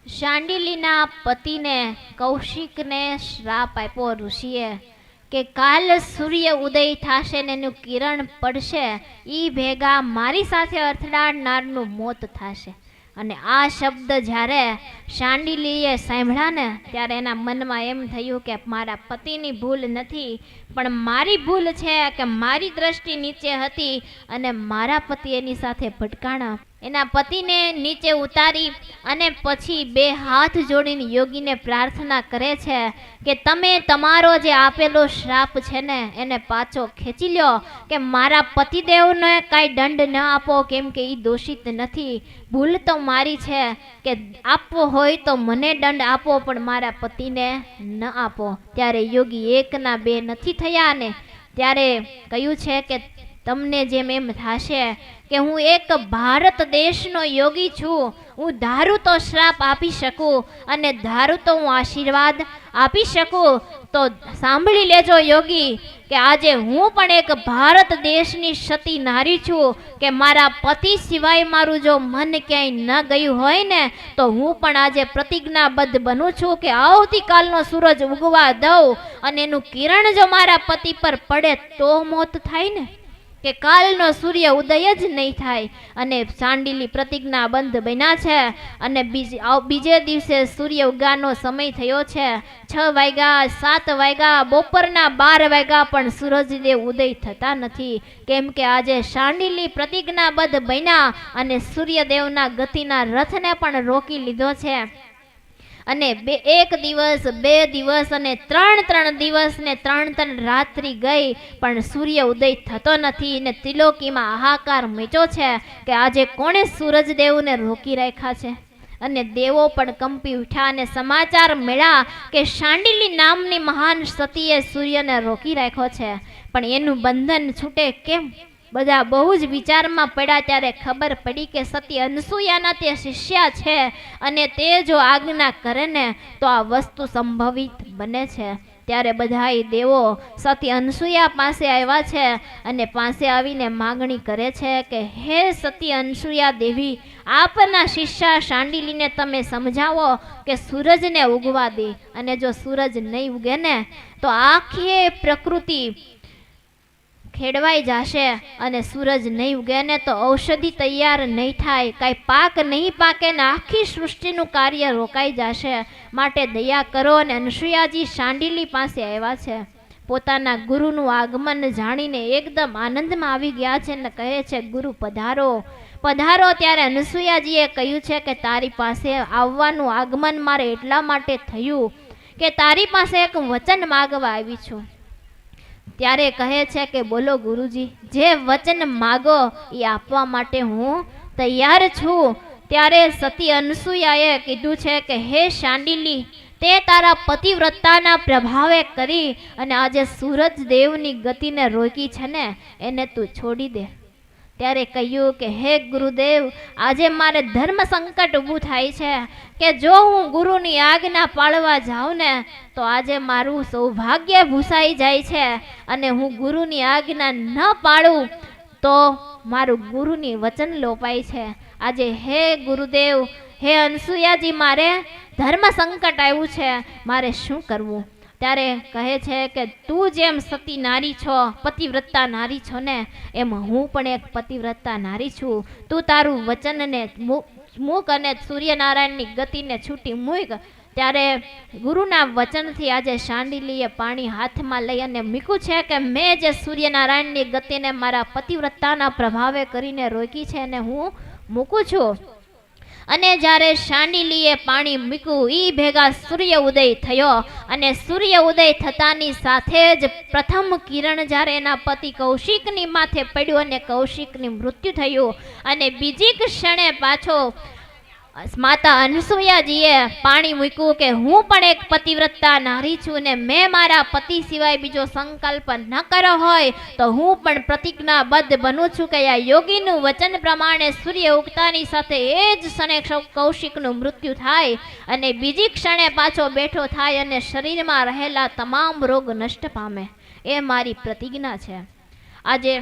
શાંડિલીના પતિને કૌશિકને શ્રાપ આપ્યો ઋષિએ કે કાલ સૂર્ય ઉદય થશે ને એનું કિરણ પડશે એ ભેગા મારી સાથે અથડાડનારનું મોત થશે. અને આ શબ્દ જ્યારે શાંડિલીએ સાંભળ્યા ને ત્યારે એના મનમાં એમ થયું કે મારા પતિની ભૂલ નથી, પણ મારી ભૂલ છે કે મારી દ્રષ્ટિ નીચે હતી અને મારા પતિ એની સાથે ભટકાણા. એના પતિને નીચે ઉતારી અને પછી બે હાથ જોડીને યોગીને પ્રાર્થના કરે છે કે તમે તમારો જે આપેલો શ્રાપ છે ને એને પાછો ખેંચી લ્યો, કે મારા પતિદેવને કાંઈ દંડ ન આપો, કેમ કે એ દોષિત નથી. ભૂલ તો મારી છે કે આપવો હોય તો મને દંડ આપો, પણ મારા પતિને ન આપો. ત્યારે યોગી એકના બે નથી થયા ને ત્યારે કહ્યું છે કે તમને જેમ એમ થશે કે હું એક ભારત દેશનો યોગી છું, હું ધારું તો શ્રાપ આપી શકું અને ધારું તો હું આશીર્વાદ આપી શકું, તો સાંભળી લેજો યોગી કે આજે હું પણ એક ભારત દેશની સતી નારી છું, કે મારા પતિ સિવાય મારું જો મન ક્યાંય ન ગયું હોય ને તો હું પણ આજે પ્રતિજ્ઞાબદ્ધ બનું છું કે આવતીકાલનો સૂરજ ઉગવા દઉં અને એનું કિરણ જો મારા પતિ પર પડે તો મોત થાય ને, કે કાલનો સૂર્ય ઉદય જ નહીં થાય. અને શાંડિલી પ્રતિજ્ઞાબદ્ધ બન્યા છે. અને બીજે દિવસે સૂર્ય ઉગાનો સમય થયો છે. 6 વાગ્યા, 7 વાગ્યા, બપોરના 12 વાગ્યા પણ સૂરજદેવ ઉદય થતા નથી, કેમ કે આજે શાંડિલી પ્રતિજ્ઞાબદ્ધ બન્યા અને સૂર્યદેવના ગતિના રથને પણ રોકી લીધો છે. અને એક દિવસ, 2 દિવસ અને 3 દિવસ ને 3 રાત્રિ ગઈ પણ સૂર્ય ઉદય થતો નથી. ને ત્રિલોકીમાં હાહાકાર મચ્યો છે કે આજે કોણે સૂરજદેવને રોકી રાખ્યા છે. અને દેવો પણ કંપી ઉઠ્યા અને સમાચાર મળ્યા કે શાંડિલી નામની મહાન સતીએ સૂર્યને રોકી રાખ્યો છે, પણ એનું બંધન છૂટે કેમ? બધા બહુ જ વિચારમાં પડ્યા. ત્યારે ખબર પડી કે સતી અનસૂયાના તે શિષ્યા છે અને તે જો આજ્ઞા કરે ને તો આ વસ્તુ સંભવિત બને છે. ત્યારે બધાય દેવો સતી અનસૂયા પાસે આવ્યા છે અને પાસે આવીને માગણી કરે છે કે હે સતી અનસૂયા દેવી, આપના શિષ્યા શાંડિલીને તમે સમજાવો કે સૂરજને ઉગવા દે, અને જો સૂરજ નહીં ઉગે ને તો આખી પ્રકૃતિ ખેડવાઈ જશે અને સૂરજ નહીં ઉગે ને તો ઔષધિ તૈયાર નહીં થાય, કાંઈ પાક નહીં પાકે ને આખી સૃષ્ટિનું કાર્ય રોકાઈ જશે. માટે દયા કરો. અને અનસૂયાજી શાંડિલી પાસે આવ્યા છે. પોતાના ગુરુનું આગમન જાણીને એકદમ આનંદમાં આવી ગયા છે ને કહે છે ગુરુ પધારો પધારો. ત્યારે અનસૂયાજીએ કહ્યું છે કે તારી પાસે આવવાનું આગમન મારે એટલા માટે થયું કે તારી પાસે એક વચન માગવા આવી છું. ત્યારે કહે છે કે બોલો ગુરુજી, જે વચન માગો એ આપવા માટે હું તૈયાર છું. ત્યારે સતી અનસૂયાએ કીધું છે કે હે શાંડિલી, તે તારા પતિવ્રતાના પ્રભાવે કરી અને આજે સૂરજદેવની ગતિને રોકી છે ને એને તું છોડી દે. ત્યારે કહ્યું કે હે ગુરુદેવ, આજે મારે ધર્મ સંકટ ઊભું થાય છે કે જો હું ગુરુની આજ્ઞા પાળવા જાઉં ને તો આજે મારું સૌભાગ્ય ભૂસાઈ જાય છે, અને હું ગુરુની આજ્ઞા ન પાળું તો મારું ગુરુની વચન લોપાય છે. આજે હે ગુરુદેવ, હે અનસૂયાજી, મારે ધર્મ સંકટ આવ્યું છે, મારે શું કરવું? ત્યારે કહે છે કે તું જેમ સતી નારી છો, પતિવ્રતા નારી છો ને, એમ હું પણ એક પતિવ્રતા નારી છું. તું તારું વચનને મૂક અને સૂર્યનારાયણની ગતિને છૂટી મૂક. ત્યારે ગુરુના વચનથી આજે શાંડિલીએ પાણી હાથમાં લઈ અને મૂક્યું છે કે મેં જે સૂર્યનારાયણની ગતિને મારા પતિવ્રતાના પ્રભાવે કરીને રોકી છે એને હું મૂકું છું. અને જ્યારે શાંડિલીએ પાણી મૂક્યું એ ભેગા સૂર્ય ઉદય થયો. અને સૂર્ય ઉદય થતાની સાથે જ પ્રથમ કિરણ જ્યારે એના પતિ કૌશિકની માથે પડ્યું અને કૌશિકની મૃત્યુ થયું. અને બીજી ક્ષણે પાછો માતા અનસૂયાજીએ પાણી મૂક્યું કે હું પણ એક પતિવ્રતા નારી છું ને મેં મારા પતિ સિવાય બીજો સંકલ્પ ન કર્યો હોય તો હું પણ પ્રતિજ્ઞાબદ્ધ બનું છું કે આ યોગીનું વચન પ્રમાણે સૂર્ય ઉગતાની સાથે એ જ ક્ષણે કૌશિકનું મૃત્યુ થાય અને બીજી ક્ષણે પાછો બેઠો થાય અને શરીરમાં રહેલા તમામ રોગ નષ્ટ પામે. એ મારી પ્રતિજ્ઞા છે. આજે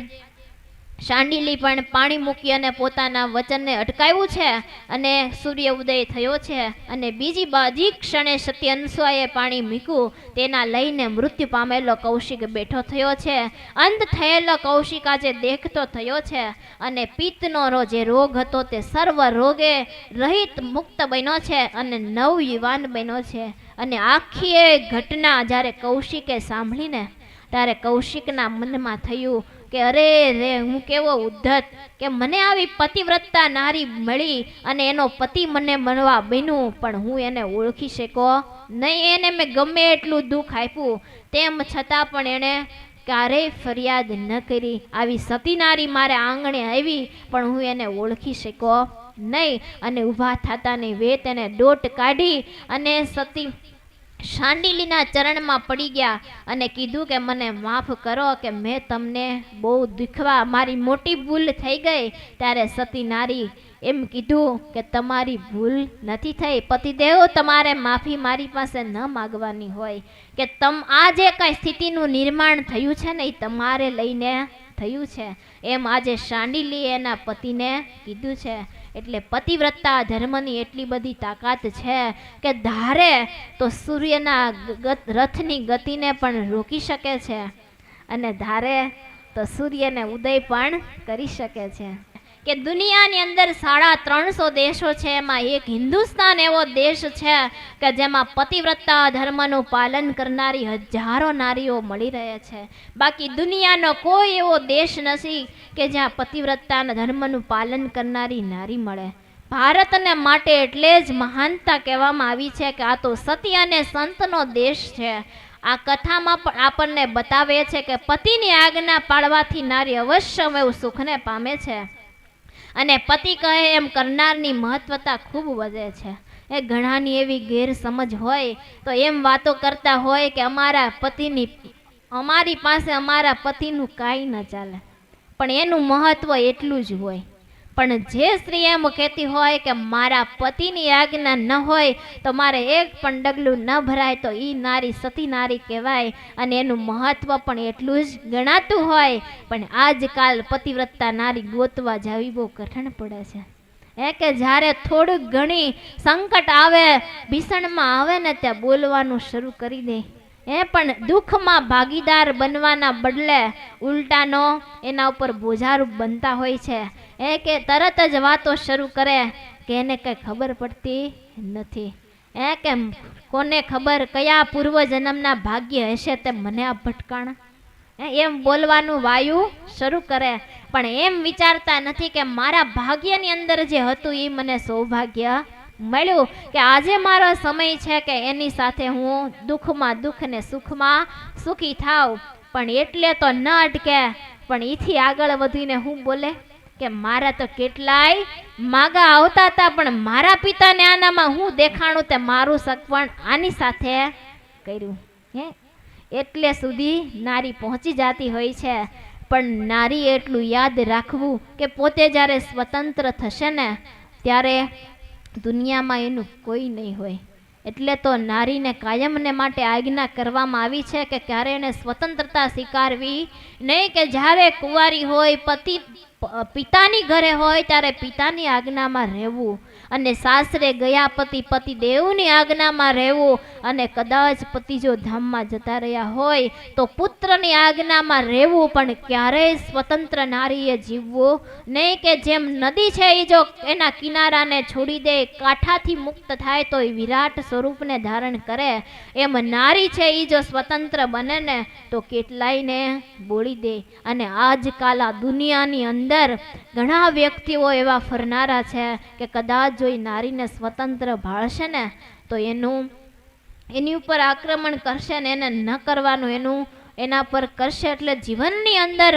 શાંડિલી પણ પાણી મૂકી અને પોતાના વચનને અટકાવ્યું છે અને સૂર્ય ઉદય થયો છે. અને બીજી ક્ષણે સત્યનસુઆએ પાણી મૂક્યું, તેના લઈને મૃત્યુ પામેલો કૌશિક બેઠો થયો છે. અંત થયેલો કૌશિક આજે દેખતો થયો છે અને પિત્તનો જે રોગ હતો તે સર્વ રોગે રહિત મુક્ત બન્યો છે અને નવ યુવાન બન્યો છે. અને આખી એ ઘટના જ્યારે કૌશિકે સાંભળીને ત્યારે કૌશિકના મનમાં થયું કે અરે રે, હું કેવો ઉદ્ધત કે મને આવી પતિવ્રતા નારી મળી અને એનો પતિ મને મળવા બન્યું, પણ હું એને ઓળખી શકો નહીં. એને મેં ગમે એટલું દુઃખ આપ્યું તેમ છતાં પણ એણે ક્યારેય ફરિયાદ ન કરી. આવી સતી નારી મારે આંગણે આવી પણ હું એને ઓળખી શકો નહીં. અને ઊભા થતાની વેત એને દોટ કાઢી અને સતી શાંડિલીના ચરણમાં પડી ગયા અને કીધું કે મને માફ કરો કે મેં તમને બહુ દુખવા, મારી મોટી ભૂલ થઈ ગઈ. ત્યારે સતી નારી એમ કીધું કે તમારી ભૂલ નથી થઈ પતિદેવ, તમારે માફી મારી પાસે ન માગવાની હોય કે આ જે કાંઈ સ્થિતિનું નિર્માણ થયું છે ને એ તમારે લઈને થયું છે, એમ આજે શાંડિલીએ એના પતિને કીધું છે. એટલે પતિવ્રતા ધર્મની એટલી બધી તાકાત છે કે ધારે તો સૂર્યના રથની ગતિને પણ રોકી શકે છે અને ધારે તો સૂર્યને ઉદય પણ કરી શકે છે. કે દુનિયાની અંદર 350 દેશો છે, એમાં એક હિન્દુસ્તાન એવો દેશ છે કે જેમાં પતિવ્રતા ધર્મનું પાલન કરનારી હજારો નારીઓ મળી રહે છે. બાકી દુનિયાનો કોઈ એવો દેશ નથી કે જ્યાં પતિવ્રતાના ધર્મનું પાલન કરનારી નારી મળે. ભારતને માટે એટલે જ મહાનતા કહેવામાં આવી છે કે આ તો સતી અને સંતનો દેશ છે. આ કથામાં પણ આપણને બતાવે છે કે પતિની આજ્ઞા પાળવાથી નારી અવશ્ય એવું સુખને પામે છે અને પતિ કહે એમ કરનારની મહત્વતા ખૂબ વધે છે. એ ઘણાની એવી ગેરસમજ હોય તો એમ વાતો કરતા હોય કે અમારી પાસે અમારા પતિનું કાંઈ ન ચાલે, પણ એનું મહત્વ એટલું જ હોય. પણ જે સ્ત્રી એમ કહેતી હોય કે મારા પતિની આજ્ઞા ન હોય તો મારે એક પણ ડગલું ન ભરાય, તો એ નારી સતી નારી કહેવાય અને એનું મહત્વ પણ એટલું જ ગણાતું હોય. પણ આજકાલ પતિવ્રતા નારી ગોતવા જાવી બહુ કઠણ પડે છે. કે જ્યારે થોડુંક ઘણી સંકટ આવે, ભીષણમાં આવે ને ત્યાં બોલવાનું શરૂ કરી દે. પણ દુઃખમાં ભાગીદાર બનવાના બદલે ઉલટાનો એના ઉપર બોજારૂપ બનતા હોય છે. કે તરત જ વાતો શરૂ કરે કે એને કંઈ ખબર પડતી નથી. કે કોને ખબર કયા પૂર્વજન્મના ભાગ્ય હશે તે મને આ ભટકાણા, એમ બોલવાનું વાયુ શરૂ કરે. પણ એમ વિચારતા નથી કે મારા ભાગ્યની અંદર જે હતું એ મને સૌભાગ્ય મળ્યું કે આજે મારો સમય છે કે એની સાથે હું દુઃખમાં દુઃખ ને સુખમાં સુખી થાવ. પણ એટલે તો ન અટકે, પણ એથી આગળ વધીને હું બોલે કે મારા તો કેટલાય માગા આવતા હતા પણ મારા પિતાને આનામાં હું દેખાણું તે મારું સગપણ આની સાથે કર્યું. એટલે સુધી નારી પહોંચી જતી હોય છે. પણ નારી એટલું યાદ રાખવું કે પોતે જ્યારે સ્વતંત્ર થશે ને ત્યારે દુનિયામાં એનું કોઈ નહીં હોય. એટલે તો નારીને કાયમને માટે આજ્ઞા કરવામાં આવી છે કે ક્યારે એને સ્વતંત્રતા સ્વીકારવી નહીં, કે જ્યારે કુંવારી હોય પિતાની ઘરે હોય ત્યારે પિતાની આજ્ઞામાં રહેવું અને સાસરે ગયા પતિદેવની આજ્ઞામાં રહેવું. અને કદાચ પતિ જો ધામમાં જતા રહ્યા હોય તો પુત્રની આજ્ઞામાં રહેવું. પણ ક્યારેય સ્વતંત્ર નારીએ જીવવું નહીં, કે જેમ નદી છે એ જો એના કિનારાને છોડી દે, કાંઠાથી મુક્ત થાય તો એ વિરાટ સ્વરૂપને ધારણ કરે, એમ નારી છે એ જો સ્વતંત્ર બને ને તો કેટલાયને બોળી દે. અને આજકાલ આ દુનિયાની અંદર ઘણા વ્યક્તિઓ એવા ફરનારા છે કે કદાચ જો એ નારીને સ્વતંત્ર ભાળશે ને તો એની ઉપર આક્રમણ કરશે ને એને ન કરવાનું એના પર કરશે. એટલે જીવનની અંદર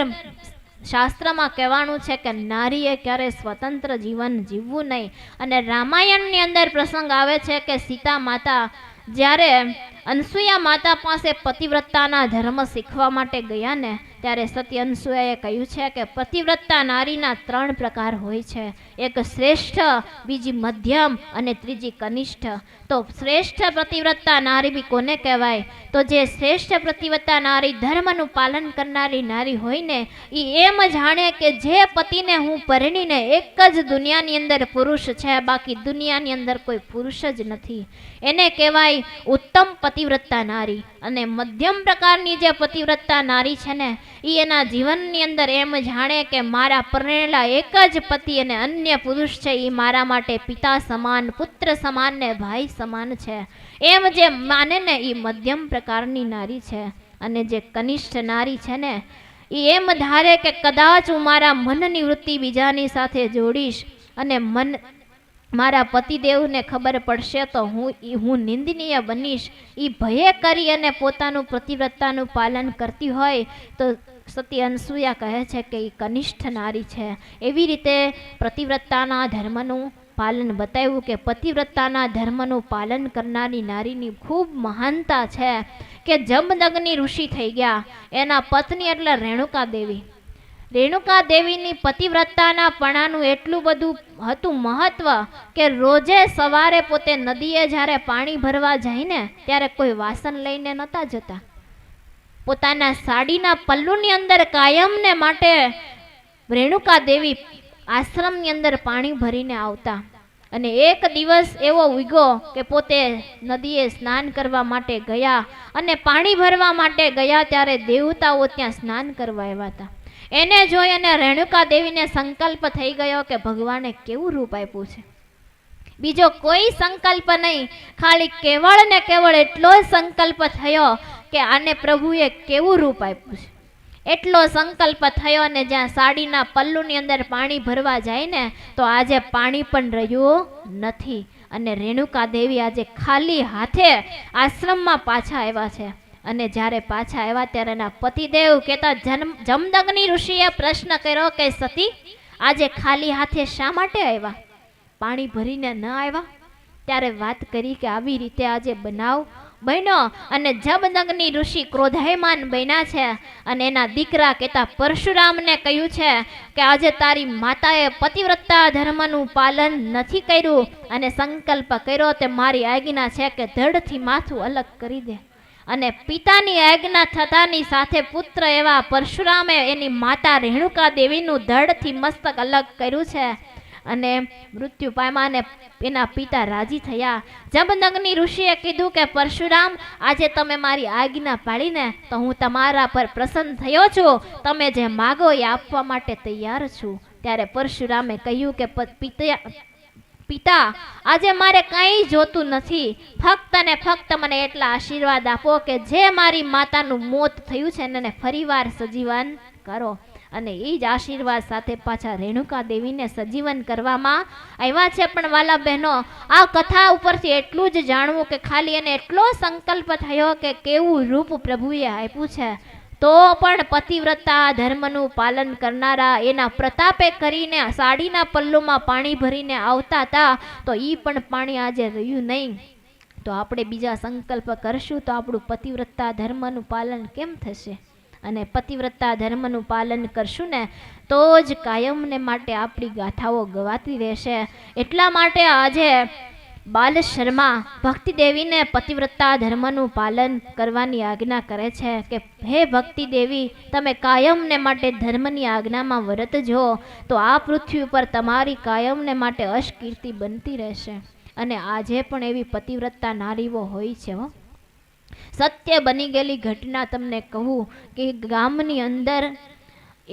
શાસ્ત્રમાં કહેવાનું છે કે નારીએ ક્યારે સ્વતંત્ર જીવન જીવવું નહીં. અને રામાયણની અંદર પ્રસંગ આવે છે કે સીતા માતા જ્યારે અનસુયા માતા પાસે પતિવ્રતાના ધર્મ શીખવા માટે ગયા ને ત્યારે સતી અનસૂયાએ કહ્યું છે કે પતિવ્રતા નારીના 3 પ્રકાર હોય છે, એક શ્રેષ્ઠ, બીજી મધ્યમ અને ત્રીજી કનિષ્ઠ. તો શ્રેષ્ઠ પતિવ્રતા નારી બી કોને કહેવાય? તો જે શ્રેષ્ઠ પતિવ્રતા નારી, ધર્મનું પાલન કરનારી નારી હોય ને, એ એમ જાણે કે જે પતિને હું પરણીને એક જ દુનિયાની અંદર પુરુષ છે, બાકી દુનિયાની અંદર કોઈ પુરુષ જ નથી, એને કહેવાય ઉત્તમ પતિવ્રતા નારી. અને મધ્યમ પ્રકારની જે પતિવ્રતા નારી છે ને, એ એના જીવનની અંદર એમ જાણે કે મારા પરણેલા એક જ પતિ અને અન્ય પુરુષ છે એ મારા માટે પિતા સમાન, પુત્ર સમાન ને ભાઈ સમાન છે, એમ જે માને ને એ મધ્યમ પ્રકારની નારી છે. અને જે કનિષ્ઠ નારી છે ને, એ એમ ધારે કે કદાચ હું મારા મનની વૃત્તિ બીજાની સાથે જોડીશ અને મારા પતિદેવને ખબર પડશે તો હું નિંદનીય બનીશ, એ ભયે કરી અને પોતાનું પતિવ્રતાનું પાલન કરતી હોય તો સતી અનસૂયા કહે છે કે એ કનિષ્ઠ નારી છે. એવી રીતે પતિવ્રતાના ધર્મનું પાલન બતાવ્યું કે પતિવ્રતાના ધર્મનું પાલન કરનારી નારીની ખૂબ મહાનતા છે. કે જમદગ્નિ ઋષિ થઈ ગયા, એના પત્ની એટલે રેણુકા દેવી. રેણુકા દેવીની પતિવ્રતાના પણાનું એટલું બધું હતું મહત્વ કે રોજે સવારે પોતે નદીએ જ્યારે પાણી ભરવા જાય ને, ત્યારે કોઈ વાસણ લઈને નહોતા જતા. પોતાના સાડીના પલ્લુની અંદર કાયમને માટે રેણુકા દેવી આશ્રમની અંદર પાણી ભરીને આવતા. અને એક દિવસ એવો ઉગ્યો કે પોતે નદીએ સ્નાન કરવા માટે ગયા અને પાણી ભરવા માટે ગયા, ત્યારે દેવતાઓ ત્યાં સ્નાન કરવા આવ્યા હતા. એને જોઈ અને રેણુકા દેવીને સંકલ્પ થઈ ગયો કે ભગવાને કેવું રૂપ આપ્યું છે. બીજો કોઈ સંકલ્પ નહીં, ખાલી કેવળ ને કેવળ એટલો જ સંકલ્પ થયો કે આને પ્રભુએ કેવું રૂપ આપ્યું છે. એટલો સંકલ્પ થયો અને જ્યાં સાડીના પલ્લુની અંદર પાણી ભરવા જાય ને, તો આજે પાણી પણ રહ્યું નથી. અને રેણુકા દેવી આજે ખાલી હાથે આશ્રમમાં પાછા આવ્યા છે. અને જ્યારે પાછા આવ્યા ત્યારે એના પતિદેવ કહેતા, જમદગ્નિ ઋષિએ પ્રશ્ન કર્યો કે સતી, આજે ખાલી હાથે શા માટે આવ્યા? પાણી ભરીને ન આવ્યા? ત્યારે વાત કરી કે આવી રીતે આજે બનાવ બન્યો અને જમદગ્નિ ઋષિ ક્રોધાયમાન બન્યા છે. અને એના દીકરા કહેતા પરશુરામને કહ્યું છે કે આજે તારી માતાએ પતિવ્રતા ધર્મનું પાલન નથી કર્યું અને સંકલ્પ કર્યો તે મારી આજ્ઞા છે કે ધડથી માથું અલગ કરી દે. અને પિતાની આજ્ઞા થતાની સાથે પુત્ર એવા પરશુરામે એની માતા રેણુકા દેવીનું ધડથી મસ્તક અલગ કર્યું છે. અને મૃત્યુ પામ્યા ને એના પિતા રાજી થયા. જમદગ્નિ ઋષિએ કીધું કે પરશુરામ, આજે તમે મારી આજ્ઞા પાડીને તો હું તમારા પર પ્રસન્ન થયો છું, તમે જે માગો એ આપવા માટે તૈયાર છું. ત્યારે પરશુરામે કહ્યું કે પિતા, આજે મારે કંઈ જોતું નથી, ફક્ત ને ફક્ત મને એટલા આશીર્વાદ આપો કે જે મારી માતાનું મોત થયું છે એને ફરીવાર સજીવન કરો. અને એ જ આશીર્વાદ સાથે પાછા રેણુકા દેવીને સજીવન કરવામાં આવ્યા છે. પણ વાલા બહેનો, આ કથા ઉપરથી એટલું જ જાણવું કે ખાલી એને એટલો સંકલ્પ થયો કે કેવું રૂપ પ્રભુએ આપ્યું છે, તો પણ પતિવ્રતા ધર્મનું પાલન કરનારા એના પ્રતાપે કરીને સાડીના પલ્લુમાં પાણી ભરીને આવતા હતા, તો એ પણ પાણી આજે રહ્યું નહીં. તો આપણે બીજા સંકલ્પ કરશું તો આપણું પતિવ્રતા ધર્મનું પાલન કેમ થશે? અને પતિવ્રતા ધર્મનું પાલન કરશું ને તો જ કાયમને માટે આપણી ગાથાઓ ગવાતી રહેશે. એટલા માટે આજે બાલ શર્મા ભક્તિ દેવીને પતિવ્રતા ધર્મનું પાલન કરવાની આજ્ઞા કરે છે કે હે ભક્તિ દેવી, તમે કાયમને માટે ધર્મની આજ્ઞામાં વર્તજો તો આ પૃથ્વી ઉપર તમારી કાયમને માટે અશકીર્તિ બનતી રહેશે. અને આજે પણ એવી પતિવ્રતા નારીઓ હોય છે. સત્ય બની ગયેલી ઘટના તમને કહું કે ગામની અંદર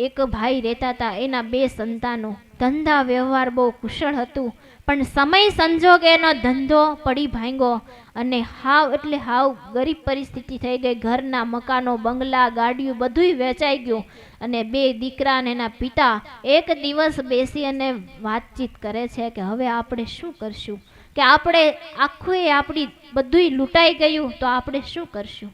એક ભાઈ રહેતા હતા, એના 2 સંતાનો. ધંધા વ્યવહાર બહુ કુશળ હતું, પણ સમય સંજોગે એનો ધંધો પડી ભાંગ્યો અને હાવ એટલે હાવ ગરીબ પરિસ્થિતિ થઈ ગઈ. ઘરના મકાનો, બંગલા, ગાડીઓ બધુંય વેચાઈ ગયું. અને 2 દીકરા અને એના પિતા એક દિવસ બેસી અને વાતચીત કરે છે કે હવે આપણે શું કરશું, કે આપણે આખું આપણી બધુંય લૂંટાઈ ગયું તો આપણે શું કરશું.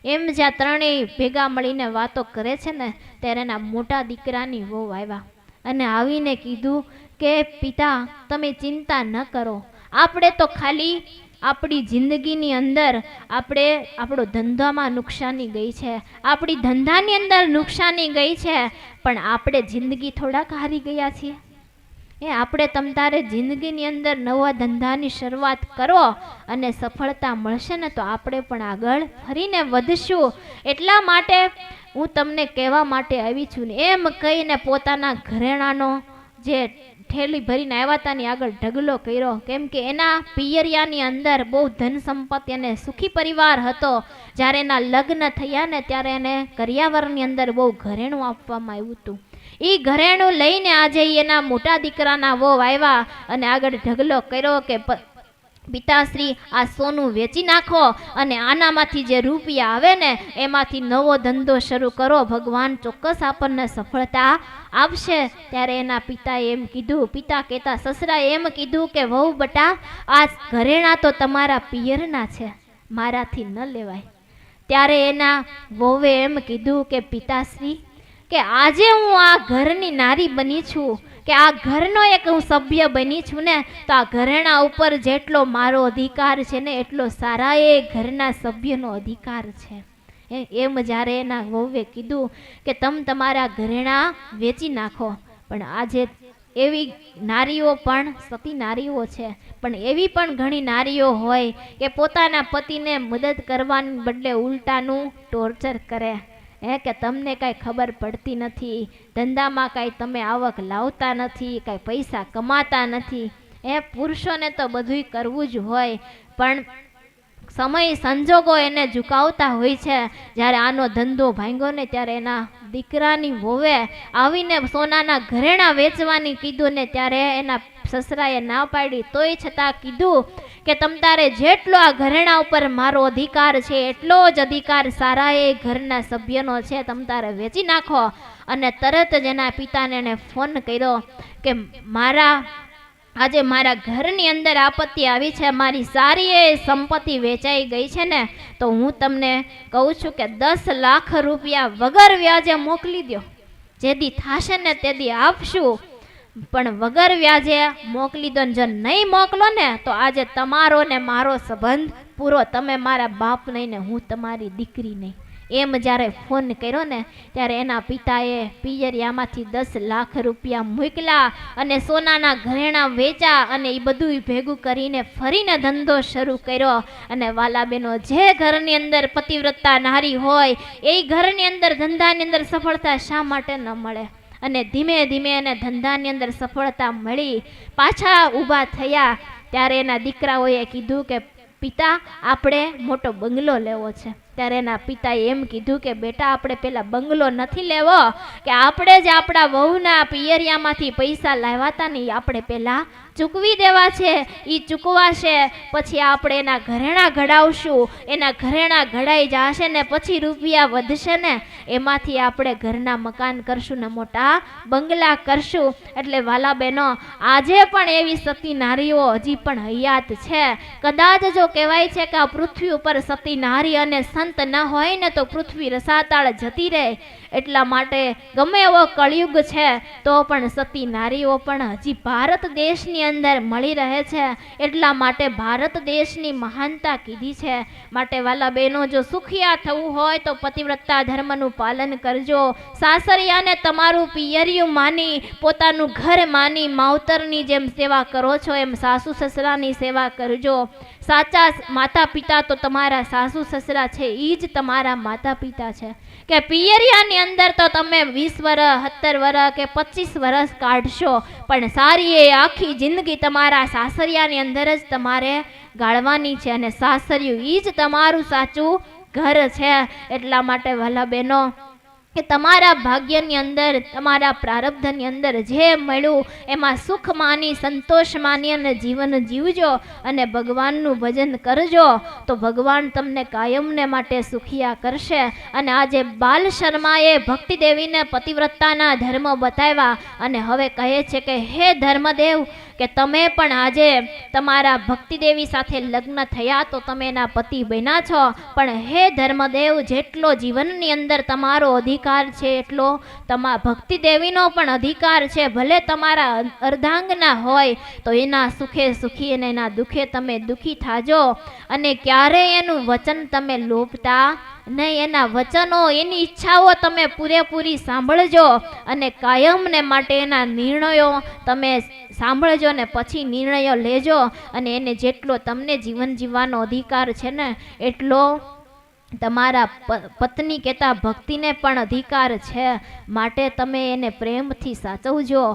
એમ જ્યાં ત્રણેય ભેગા મળીને વાતો કરે છે ને, ત્યારે એના મોટા દીકરાની વહુ આવ્યા અને આવીને કીધું કે પિતા, તમે ચિંતા ન કરો, આપણે તો ખાલી આપણી જિંદગીની અંદર આપણો ધંધામાં નુકસાની ગઈ છે, આપણી ધંધાની અંદર નુકસાની ગઈ છે, પણ આપણે જિંદગી થોડાક હારી ગયા છીએ. આપણે તમતારે જિંદગીની અંદર નવા ધંધાની શરૂઆત કરો અને સફળતા મળશે ને તો આપણે પણ આગળ ફરીને વધશું. એટલા માટે હું તમને કહેવા માટે આવી છું ને એમ કહીને પોતાના ઘરેણાનો જે ઠેલી ભરીને આવ્યા હતા ની આગળ ઢગલો કર્યો, કેમ કે એના પિયરિયાની અંદર બહુ ધન સંપત્તિ અને સુખી પરિવાર હતો. જ્યારે એના લગ્ન થયા ને ત્યારે એને કરિયાવરની અંદર બહુ ઘરેણું આપવામાં આવ્યું હતું. એ ઘરેણું લઈને આજે એના મોટા દીકરાના વહુ આવ્યા અને આગળ ઢગલો કર્યો કે પિતાશ્રી આ સોનું વેચી નાખો અને આનામાંથી જે રૂપિયા આવે ને એમાંથી નવો ધંધો શરૂ કરો, ભગવાન ચોક્કસ આપણને સફળતા આપશે. ત્યારે એના પિતાએ એમ કીધું, પિતા કહેતા સસરાએ એમ કીધું કે વહુ બટા આ ઘરેણા તો તમારા પિયરના છે, મારાથી ન લેવાય. ત્યારે એના વહુએ એમ કીધું કે પિતાશ્રી કે આજે હું આ ઘરની નારી બની છું, કે આ ઘરનો એક હું સભ્ય બની છું ને, તો આ ઘરેણા ઉપર જેટલો મારો અધિકાર છે ને એટલો સારા એ ઘરના સભ્યનો અધિકાર છે. એમ જ્યારે એના વહુએ કીધું કે તમારા ઘરેણા વેચી નાખો. પણ આજે એવી નારીઓ પણ સતી નારીઓ છે, પણ એવી પણ ઘણી નારીઓ હોય કે પોતાના પતિને મદદ કરવાને બદલે ઉલટાનું ટોર્ચર કરે. કે તમને કાંઈ ખબર પડતી નથી, ધંધામાં કાંઈ તમે આવક લાવતા નથી, કાંઈ પૈસા કમાતા નથી. પુરુષોને તો બધુંય કરવું જ હોય, પણ સમય સંજોગો એને ઝુકાવતા હોય છે. જ્યારે આનો ધંધો ભાંગ્યો ને ત્યારે એના દીકરાની વહુએ આવીને સોનાના ઘરેણા વેચવાની કીધું ને ત્યારે એના સસરાએ ના પાડી, તોય છતાં કીધું કે તમતારે જેટલો આ ઘરેણા ઉપર મારો અધિકાર છે એટલો જ અધિકાર સારા એ ઘરના સભ્યનો છે, તમતારે વેચી નાખો. અને તરત જ એના પિતાને એને ફોન કર્યો કે આજે મારા ઘરની અંદર આપત્તિ આવી છે, મારી સારી એ સંપત્તિ વેચાઈ ગઈ છે ને, તો હું તમને કહું છું કે 10 લાખ રૂપિયા વગર વ્યાજે મોકલી દો. જેદી થશે ને તેદી આપશું, પણ વગર વ્યાજે મોકલી દો. જો નહીં મોકલો ને તો આજે તમારો ને મારો સંબંધ પૂરો, તમે મારા બાપ નહીં ને હું તમારી દીકરી નહીં. એમ જ્યારે ફોન કર્યો ને ત્યારે એના પિતાએ પિયરિયામાંથી 10 લાખ રૂપિયા મોકલ્યા અને સોનાના ઘરેણા વેચ્યા અને એ બધું ભેગું કરીને ફરીને ધંધો શરૂ કર્યો. અને વાલા બહેનો, જે ઘરની અંદર પતિવ્રતા નારી હોય એ ઘરની અંદર ધંધાની અંદર સફળતા શા માટે ન મળે? અને ધીમે ધીમે એને ધંધાની અંદર સફળતા મળી, પાછા ઊભા થયા. ત્યારે એના દીકરાઓએ કીધું કે પિતા આપણે મોટો બંગલો લેવો છે. ત્યારે એના પિતાએ એમ કીધું કે બેટા આપણે પેલા બંગલો નથી લેવો, કે આપણે જ આપણા વહુના પિયરિયામાંથી પૈસા લાવ્યા હતા ને આપણે પેલા ચૂકવી દેવા છે. એ ચૂકવાશે પછી આપણે એના ઘરેણા ઘડાવશું, એના ઘરેણા ઘડાઈ જશે ને પછી રૂપિયા વધશે ને એમાંથી આપણે ઘરના મકાન કરશું ને મોટા બંગલા કરશું. એટલે વાલા બહેનો, આજે પણ એવી સતી નારીઓ હજી પણ હયાત છે. કદાચ જો કહેવાય છે કે આ પૃથ્વી ઉપર સતી નારી અને સંત ન હોય ને તો પૃથ્વી રસાતાળ જતી રહે. એટલા માટે ગમે એવો કળિયુગ છે તો પણ સતી નારીઓ પણ હજી ભારત દેશની અંદર મળી રહે છે. એટલા માટે ભારત દેશની મહાનતા કીધી છે. માટે વાલા બહેનો, જો સુખિયા થવું હોય તો પતિવ્રતા ધર્મનું પાલન કરજો. સાસરિયાને તમારું પિયરિયું માની, પોતાનું ઘર માની માવતરની જેમ સેવા કરો છો એમ સાસુ સસરાની સેવા કરજો. સાચા માતા પિતા તો તમારા સાસુ સસરા છે, એ જ તમારા માતા પિતા છે. કે પિયરિયાની અંદર તો તમે 20 વર્ષ 17 વર્ષ કે 25 વર્ષ કાઢશો, પણ સારી એ આખી જિંદગી તમારા સાસરિયાની અંદર જ તમારે ગાળવાની છે. અને સાસરિયું એ જ તમારું સાચું ઘર છે. એટલા માટે વાલા બહેનો, કે તમારા ભાગ્યની અંદર, તમારા પ્રારબ્ધની અંદર જે મળ્યું એમાં સુખ માની, સંતોષ માની અને જીવન જીવજો અને ભગવાનનું ભજન કરજો, તો ભગવાન તમને કાયમને માટે સુખિયા કરશે. અને આજે બાલ શર્માએ ભક્તિ દેવીને પતિવ્રતાના ધર્મ બતાવ્યા અને હવે કહે છે કે હે ધર્મદેવ, કે તમે પણ આજે તમારા ભક્તિદેવી સાથે લગ્ન થયા તો તમે એના પતિ બન્યા છો, પણ હે ધર્મદેવ, જેટલો જીવનની અંદર તમારો અધિકાર છે એટલો ભક્તિદેવીનો પણ અધિકાર છે. ભલે તમારા અર્ધાંગના હોય તો એના સુખે સુખી અને એના દુખે તમે દુખી થાજો, અને ક્યારેય એનું વચન તમે લોપતા નહીં. એના વચનો, એની ઈચ્છાઓ તમે પૂરેપૂરી સાંભળજો અને કાયમને માટે એના નિર્ણયો તમે સાંભળજો ને પછી નિર્ણયો લેજો. અને એને જેટલો તમને જીવન જીવવાનો અધિકાર છે ને એટલો તમારા પત્ની કહેતા ભક્તિને પણ અધિકાર છે. માટે તમે એને પ્રેમથી સાચવજો,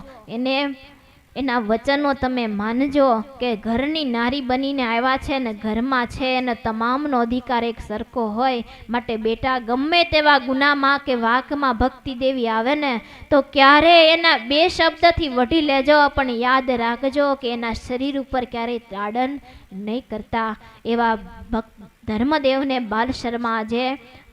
એના વચનો તમે માનજો કે ઘરની નારી બનીને આવ્યા છે ને ઘરમાં છે અને તમામનો અધિકાર એક સરખો હોય. માટે બેટા, ગમે તેવા ગુનામાં કે વાકમાં ભક્તિ દેવી આવે ને તો ક્યારે એના બે શબ્દથી વઢી લેજો, પણ યાદ રાખજો કે એના શરીર ઉપર ક્યારેય તાડન નહીં કરતા. એવા ધર્મદેવને બાલ શર્મા આજે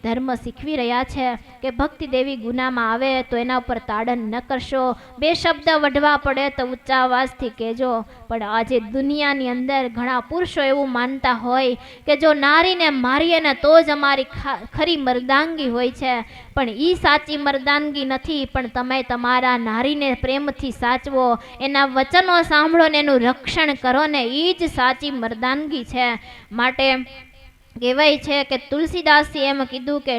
ધર્મ શીખવી રહ્યા છે કે ભક્તિ દેવી ગુનામાં આવે તો એના ઉપર તાડન ન કરશો. બે શબ્દ વઢવા પડે તો ઊંચા અવાજથી કહેજો. પણ આજે દુનિયાની અંદર ઘણા પુરુષો એવું માનતા હોય કે જો નારીને મારીએ ને તો જ અમારી ખરી મર્દાંગી હોય છે, પણ એ સાચી મર્દાનગી નથી. પણ તમે તમારા નારીને પ્રેમથી સાચવો, એના વચનો સાંભળો ને એનું રક્ષણ કરો ને, એ જ સાચી મર્દાનગી છે. માટે કહેવાય છે કે તુલસીદાસે એમ કીધું કે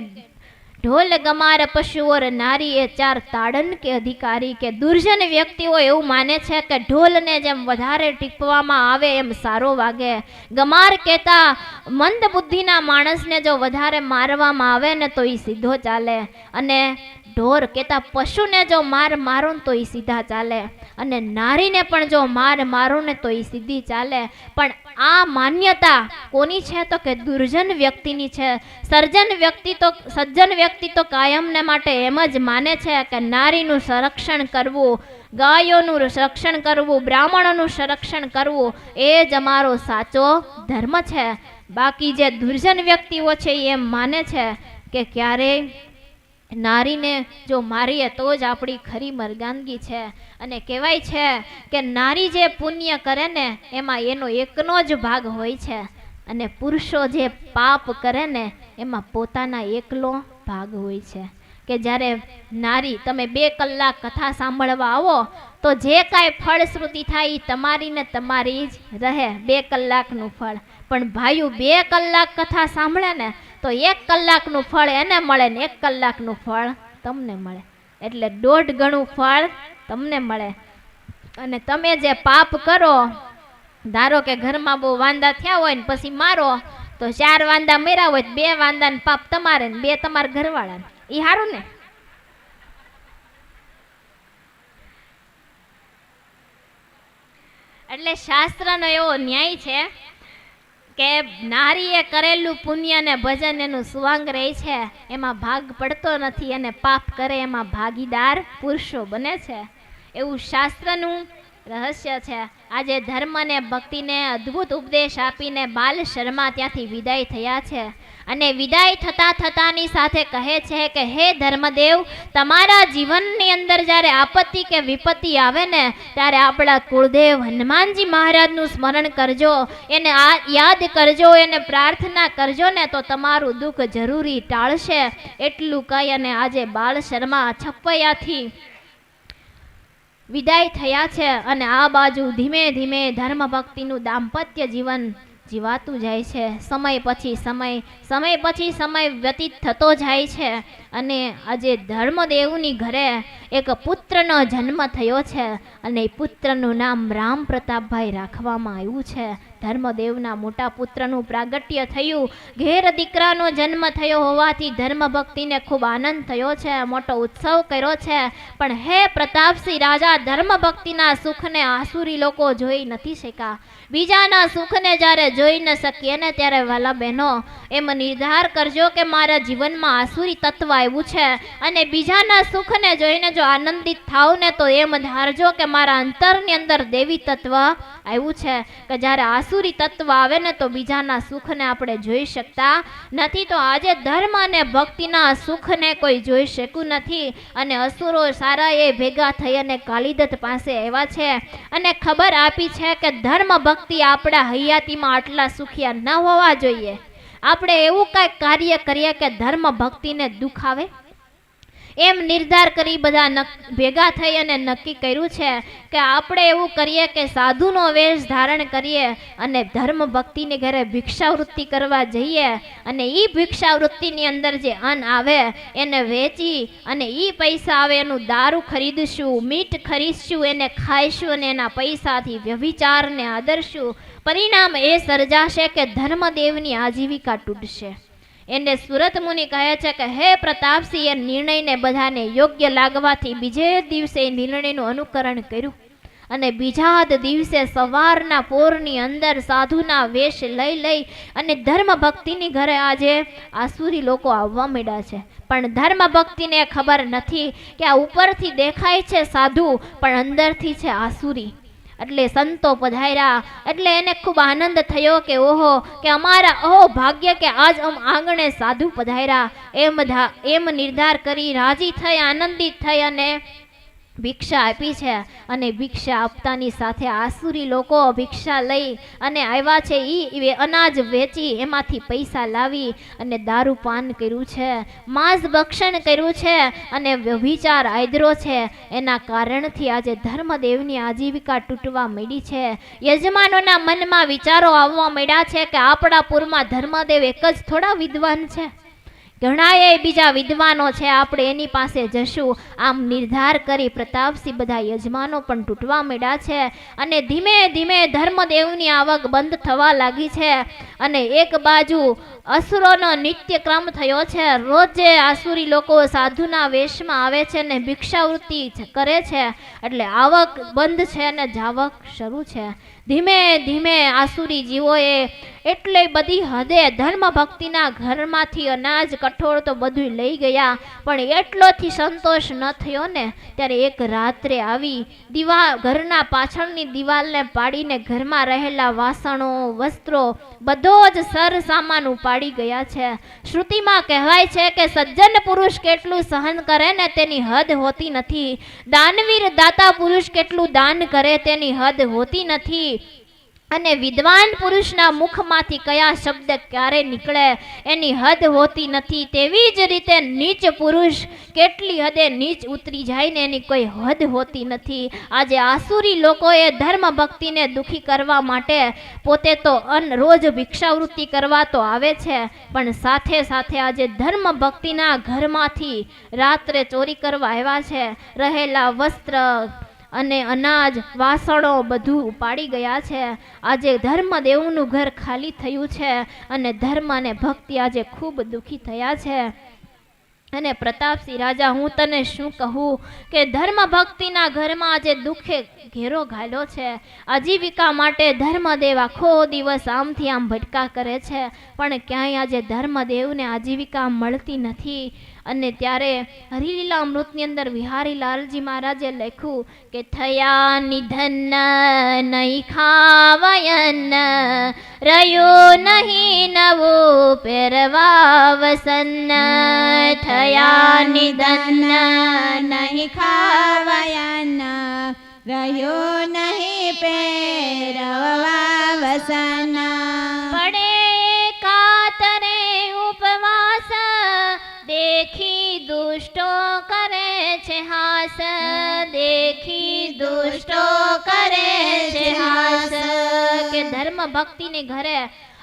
ઢોલ ગમાર પશુ ઓર નારી એ ચાર તાડન કે અધિકારી. કે દુર્જન વ્યક્તિઓ એવું માને છે કે ઢોલને જેમ વધારે ટીપવામાં આવે એમ સારો વાગે. ગમાર કહેતા મંદ બુદ્ધિના માણસને જો વધારે મારવામાં આવે ને તો એ સીધો ચાલે, અને ઢોર કહેતા પશુને જો મારો ને તો એ સીધા ચાલે, અને નારીને પણ જો મારો ને તો એ સીધી ચાલે. પણ આ માન્યતા કોની છે તો કે દુર્જન વ્યક્તિની છે. સજ્જન વ્યક્તિ તો કાયમને માટે એમ જ માને છે કે નારીનું સંરક્ષણ કરવું, ગાયોનું સંરક્ષણ કરવું, બ્રાહ્મણોનું સંરક્ષણ કરવું એ જ અમારો સાચો ધર્મ છે. બાકી જે દુર્જન વ્યક્તિઓ છે એમ માને છે કે ક્યારેય નારીને જો મારીએ તો જ આપણી ખરી મર્દાનગી છે. અને કહેવાય છે કે નારી જે પુણ્ય કરે ને એમાં એનો એકનો જ ભાગ હોય છે, અને પુરુષો જે પાપ કરે ને એમાં પોતાના એકલો ભાગ હોય છે. કે જ્યારે નારી, તમે 2 કલાક કથા સાંભળવા આવો તો જે કાંઈ ફળશ્રુતિ થાય એ તમારી ને તમારી જ રહે, 2 કલાકનું ફળ. પણ ભાઈઓ 2 કલાક કથા સાંભળે ને તો 1 કલાકનું ફળ એને મળે ને 1 કલાકનું ફળ તમને મળે, એટલે 1.5 ગણું ફળ તમને મળે. અને તમે જે પાપ કરો, ધારો કે ઘરમાં બહુ વાંદા થયા હોય ને પછી મારો તો 4 વાંદા મેરા હોય, 2 વાંદાને પાપ તમારે ને 2 તમારા ઘરવાળાને, એ સારું ને? એટલે શાસ્ત્રનો એવો ન્યાય છે કે નારીએ કરેલું પુણ્ય ને ભજન એનું સુવાંગ રહે છે, એમાં ભાગ પડતો નથી, અને પાપ કરે એમાં ભાગીદાર પુરુષો બને છે. એવું શાસ્ત્રનું રહસ્ય છે. આજે ધર્મ ને ભક્તિને અદ્ભુત ઉપદેશ આપીને બાલ શર્મા ત્યાંથી વિદાય થયા છે. અને વિદાય થતાની સાથે કહે છે કે હે ધર્મદેવ, તમારા જીવનની અંદર જ્યારે આપત્તિ કે વિપત્તિ આવે ને ત્યારે આપણા કુળદેવ હનુમાનજી મહારાજનું સ્મરણ કરજો, એને યાદ કરજો, એને પ્રાર્થના કરજો ને તો તમારું દુઃખ જરૂરી ટાળશે. એટલું કહી અને આજે બાલ શર્મા છપૈયાથી વિદાય થયા છે. અને આ બાજુ ધીમે ધીમે ધર્મ ભક્તિનું દાંપત્ય જીવન જીવાતું જાય છે. સમય પછી સમય વ્યતીત થતો જાય છે. અને આજે ધર્મદેવની ઘરે એક પુત્રનો જન્મ થયો છે, અને એ પુત્રનું નામ રામ પ્રતાપભાઈ રાખવામાં આવ્યું છે. ધર્મદેવના મોટા પુત્રનું પ્રાગટ્ય થયું, ઘેર દીકરાનો જન્મ થયો હોવાથી ધર્મ ભક્તિને ખૂબ આનંદ થયો છે, મોટો ઉત્સવ કર્યો છે. પણ હે પ્રતાપસિંહ રાજા, ધર્મ ભક્તિના સુખને આસુરી લોકો જોઈ નથી શક્યા. બીજાના સુખને જ્યારે જોઈ ન શકીએ ને ત્યારે વાલા બહેનો એમ નિર્ધાર કરજો કે મારા જીવનમાં આસુરી તત્વ આવ્યું છે, અને બીજાના સુખને જોઈને જો આનંદિત થાવ ને તો એમ ધારજો કે મારા અંતરની અંદર દેવી તત્વ આવ્યું છે. કે જ્યારે આસુરી તત્વ આવે ને તો બીજાના સુખને આપણે જોઈ શકતા નથી. તો આજે ધર્મ અને ભક્તિના સુખને કોઈ જોઈ શકતું નથી. અને અસુરો સારા એ ભેગા થઈ અને કાલિદત્ત પાસે આવ્યા છે અને ખબર આપી છે કે ધર્મ ભક્તિ આપણા હયાતીમાં આટલા સુખિયા ન હોવા જોઈએ. આપણે એવું કાંઈક કાર્ય કરીએ કે ધર્મ ભક્તિને દુઃખ આવે, એમ નિર્ધાર કરી બધા ભેગા થઈ અને નક્કી કર્યું છે કે આપણે એવું કરીએ કે સાધુનો વેશ ધારણ કરીએ અને ધર્મ ભક્તિને ઘરે ભિક્ષાવૃત્તિ કરવા જઈએ અને એ ભિક્ષાવૃત્તિની અંદર જે અન્ન આવે એને વેચી અને એ પૈસા આવે એનું દારૂ ખરીદશું, મીઠ ખરીદશું, એને ખાઈશું અને એના પૈસાથી વ્યભિચારને આદરશું. પરિણામ એ સર્જાશે કે ધર્મદેવની આજીવિકા તૂટશે. એને સુરત મુનિ કહે છે કે હે પ્રતાપસિંહ, એ નિર્ણયને બધાને યોગ્ય લાગવાથી બીજે દિવસે નિર્ણયનું અનુકરણ કર્યું અને બીજા જ દિવસે સવારના પોરની અંદર સાધુના વેશ લઈ અને ધર્મ ભક્તિની ઘરે આજે આસુરી લોકો આવવા માંડ્યા છે. પણ ધર્મ ભક્તિને ખબર નથી કે આ ઉપરથી દેખાય છે સાધુ પણ અંદરથી છે આસુરી. એટલે સંતો પધાર્યા એટલે એને ખૂબ આનંદ થયો કે ઓહો કે અમારા અહો ભાગ્ય કે આજ આંગણે સાધુ પધાર્યા. એમ નિર્ધાર કરી રાજી થઈ, આનંદિત થઈ અને ભિક્ષા આપી છે. અને ભિક્ષા આપતાની સાથે આસુરી લોકો ભિક્ષા લઈ અને આવ્યા છે. એ અનાજ વેચી એમાંથી પૈસા લાવી અને દારૂ પાન કર્યું છે, માંસ ભક્ષણ કર્યું છે અને વ્યભિચાર આદરો છે. એના કારણથી આજે ધર્મદેવની આજીવિકા તૂટવા માંડી છે. યજમાનોના મનમાં વિચારો આવવા માંડ્યા છે કે આપણા પૂરમાં ધર્મદેવ એક જ થોડા વિદ્વાન છે, ઘણાએ બીજા વિદ્વાનો છે, આપણે એની પાસે જશું. આમ નિર્ધાર કરી પ્રતાપસિંહ બધા યજમાનો પણ તૂટવા માંડ્યા છે અને ધીમે ધીમે ધર્મદેવની આવક બંધ થવા લાગી છે. અને એક બાજુ અસુરોનો નિત્ય ક્રમ થયો છે. રોજે આસુરી લોકો સાધુના વેશમાં આવે છે અને ભિક્ષાવૃત્તિ કરે છે એટલે આવક બંધ છે અને જાવક શરૂ છે. ધીમે ધીમે આસુરી જીવોએ એટલે બધી હદે ધર્મ ભક્તિના ઘરમાંથી અનાજ કઠોળ તો બધું લઈ ગયા પણ એટલોથી સંતોષ ન થયો ને ત્યારે એક રાત્રે આવી ઘરના પાછળની દિવાલને પાડીને ઘરમાં રહેલા વાસણો, વસ્ત્રો બધો જ સર સામાન ઉપાડી ગયા છે. શ્રુતિમાં કહેવાય છે કે સજ્જન પુરુષ કેટલું સહન કરે ને તેની હદ હોતી નથી, દાનવીર દાતા પુરુષ કેટલું દાન કરે તેની હદ હોતી નથી, અને વિદ્વાન પુરુષના મુખમાંથી કયા શબ્દ ક્યારે નીકળે એની હદ હોતી નથી. તેવી જ રીતે નીચ પુરુષ કેટલી હદે નીચ ઉતરી જાય ને એની કોઈ હદ હોતી નથી. આજે આસુરી લોકોએ ધર્મ ભક્તિને દુખી કરવા માટે પોતે તો રોજ ભિક્ષાવૃત્તિ કરવા તો આવે છે પણ સાથે સાથે આજે ધર્મ ભક્તિના ઘરમાંથી રાત્રે ચોરી કરવા આવ્યા છે. રહેલા વસ્ત્ર અને અનાજ, વાસણો બધું ઉપાડી ગયા છે. આજે ધર્મદેવનું ઘર ખાલી થયું છે અને ધર્મ અને ભક્તિ આજે ખૂબ દુઃખી થયા છે. અને પ્રતાપસિંહ રાજા, હું તને શું કહું કે ધર્મ ભક્તિના ઘરમાં આજે દુઃખે ઘેરો ઘાલ્યો છે. આજીવિકા માટે ધર્મદેવ આખો દિવસ આમથી આમ ભટકા કરે છે પણ ક્યાંય આજે ધર્મદેવને આજીવિકા મળતી નથી. અને ત્યારે હરિલીલા અમૃતની અંદર વિહારી લાલજી મહારાજે લખ્યું કે થયા નિધન નહીં ખાવયન, રહ્યો નહીં નવું પહેરવા વસન. થયા નિધન નહીં ખાવયન, રહ્યો નહીં પહેરવા વસન. પડે કાતરે ઉપવાસ, દેખી દુષ્ટો કરે છે હાસ, દેખી દુષ્ટો કરે છે હાસ. કે ધર્મ ભક્તિને ઘરે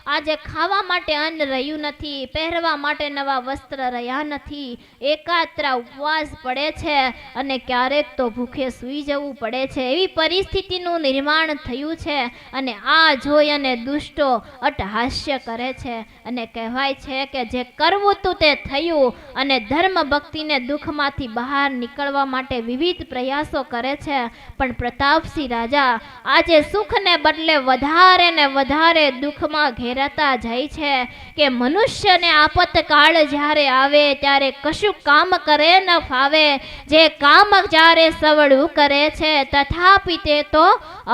આજે ખાવા માટે અન્ન રહ્યું નથી, પહેરવા માટે નવા વસ્ત્ર રહ્યા નથી, એકાત્રા ઉપવાસ પડે છે અને ક્યારેક તો ભૂખે સૂઈ જવું પડે છે. એવી પરિસ્થિતિનું નિર્માણ થયું છે અને આ જોઈ અને દુષ્ટો અટ્ટહાસ્ય કરે છે અને કહેવાય છે કે જે કરવું તું તે થયું. અને ધર્મ ભક્તિને દુઃખમાંથી બહાર નીકળવા માટે વિવિધ પ્રયાસો કરે છે પણ પ્રતાપસિંહ રાજા આજે સુખને બદલે વધારે ને વધારે દુઃખમાં ઘેર વેરાતા જાય છે કે મનુષ્યને આપતકાળ જ્યારે આવે ત્યારે કશું કામ કરે ન ફાવે, જે કામ જ્યારે સવળું કરે છે તથાપિ તે તો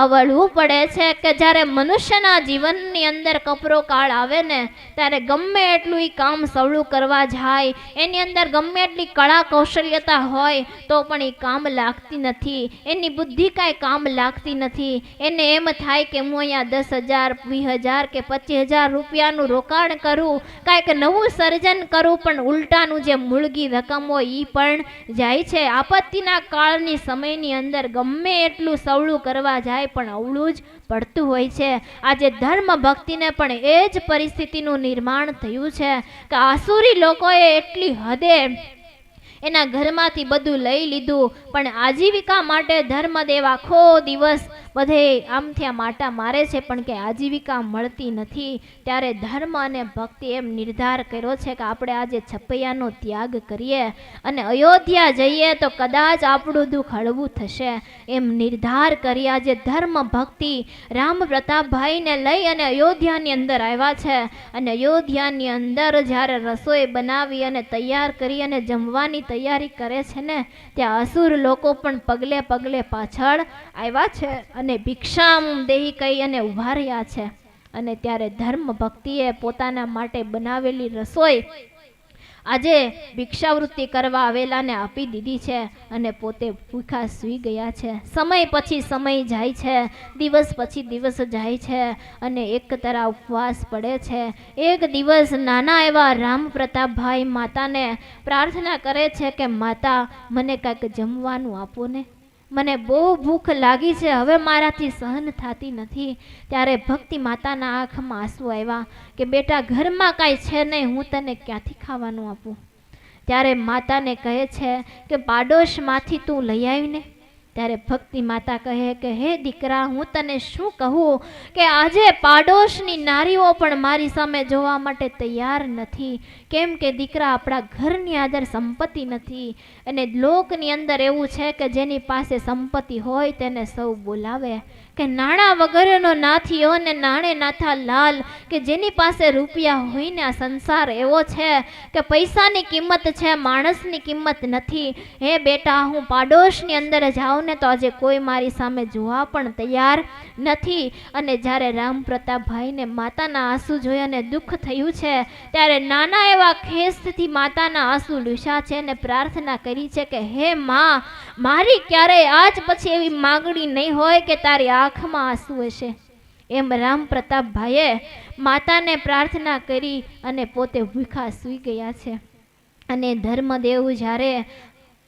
અવળવું પડે છે. કે જ્યારે મનુષ્યના જીવનની અંદર કપરો કાળ આવે ને ત્યારે ગમે એટલું એ કામ સવળું કરવા જાય, એની અંદર ગમે એટલી કળા કૌશલ્યતા હોય તો પણ એ કામ લાગતી નથી, એની બુદ્ધિ કાંઈ કામ લાગતી નથી. એને એમ થાય કે હું અહીંયા 10,000, 20,000 કે 25,000 રૂપિયાનું રોકાણ કરું, કાંઈક નવું સર્જન કરું, પણ ઉલટાનું જે મૂળગી રકમ હોય એ પણ જાય છે. આપત્તિના કાળની સમયની અંદર ગમે એટલું સવળું કરવા જાય પણ અવળું જ પડતું હોય છે. આજે ધર્મ ભક્તિને પણ એ જ પરિસ્થિતિનું નિર્માણ થયું છે કે આસુરી લોકોએ એટલી હદે એના ઘરમાંથી બધું લઈ લીધું, પણ આજીવિકા માટે ધર્મદેવ આખો દિવસ બધે આમથી આ માટા મારે છે પણ કે આજીવિકા મળતી નથી. ત્યારે ધર્મ અને ભક્તિ એમ નિર્ધાર કર્યો છે કે આપણે આજે છપૈયાનો ત્યાગ કરીએ અને અયોધ્યા જઈએ તો કદાચ આપણું દુઃખ હળવું થશે, એમ નિર્ધાર કરી આજે ધર્મ ભક્તિ રામ પ્રતાપભાઈને લઈ અને અયોધ્યાની અંદર આવ્યા છે. અને અયોધ્યાની અંદર જ્યારે રસોઈ બનાવી અને તૈયાર કરી અને જમવાની તૈયારી કરે છે ને ત્યાં અસુર લોકો પણ પગલે પગલે પાછળ આવ્યા છે અને ભિક્ષામ દેહી કહી અને ઉભા રહ્યા છે. અને ત્યારે ધર્મ ભક્તિએ પોતાના માટે બનાવેલી રસોઈ આજે ભિક્ષાવૃત્તિ કરવા આવેલાને આપી દીધી છે અને પોતે ભૂખા સૂઈ ગયા છે. સમય પછી સમય જાય છે, દિવસ પછી દિવસ જાય છે અને એક તરફ ઉપવાસ પડે છે. એક દિવસ નાના એવા રામ પ્રતાપભાઈ માતાને પ્રાર્થના કરે છે કે માતા મને કાંઈક જમવાનું આપો ને, મને બહુ ભૂખ લાગી છે, હવે મારાથી સહન થતી નથી. ત્યારે ભક્તિ માતાના આંખમાં આંસુ આવ્યા કે બેટા ઘરમાં કાંઈ છે નહીં, હું તને ક્યાંથી ખાવાનું આપું. ત્યારે માતાને કહે છે કે પાડોશમાંથી તું લઈ આવીને. ત્યારે ભક્તિ માતા કહે કે હે દીકરા હું તને શું કહું કે આજે પાડોશની નારીઓ પણ મારી સામે જોવા માટે તૈયાર નથી. કેમ કે દીકરા આપણા ઘરની અંદર સંપત્તિ નથી અને લોકની અંદર એવું છે કે જેની પાસે સંપત્તિ હોય તેને સૌ બોલાવે કે નાણાં વગરનો નાથીઓ ને નાણે નાથા લાલ, કે જેની પાસે રૂપિયા હોય ને આ સંસાર એવો છે કે પૈસાની કિંમત છે, માણસની કિંમત નથી. હે બેટા હું પાડોશની અંદર જાઉં ને તો આજે કોઈ મારી સામે જોવા પણ તૈયાર નથી. અને જ્યારે રામ પ્રતાપભાઈને માતાના આંસુ જોઈ અને દુઃખ થયું છે ત્યારે નાના એવા ખેસથી માતાના આંસુ લૂછ્યા છે અને પ્રાર્થના કરી છે કે હે માં, મારી ક્યારેય આજ પછી એવી માગણી નહીં હોય કે તારી આંખમાં આંસુ હશે. એમ રામ પ્રતાપભાઈએ માતાને પ્રાર્થના કરી અને પોતે ભૂખા સૂઈ ગયા છે. અને ધર્મદેવ જ્યારે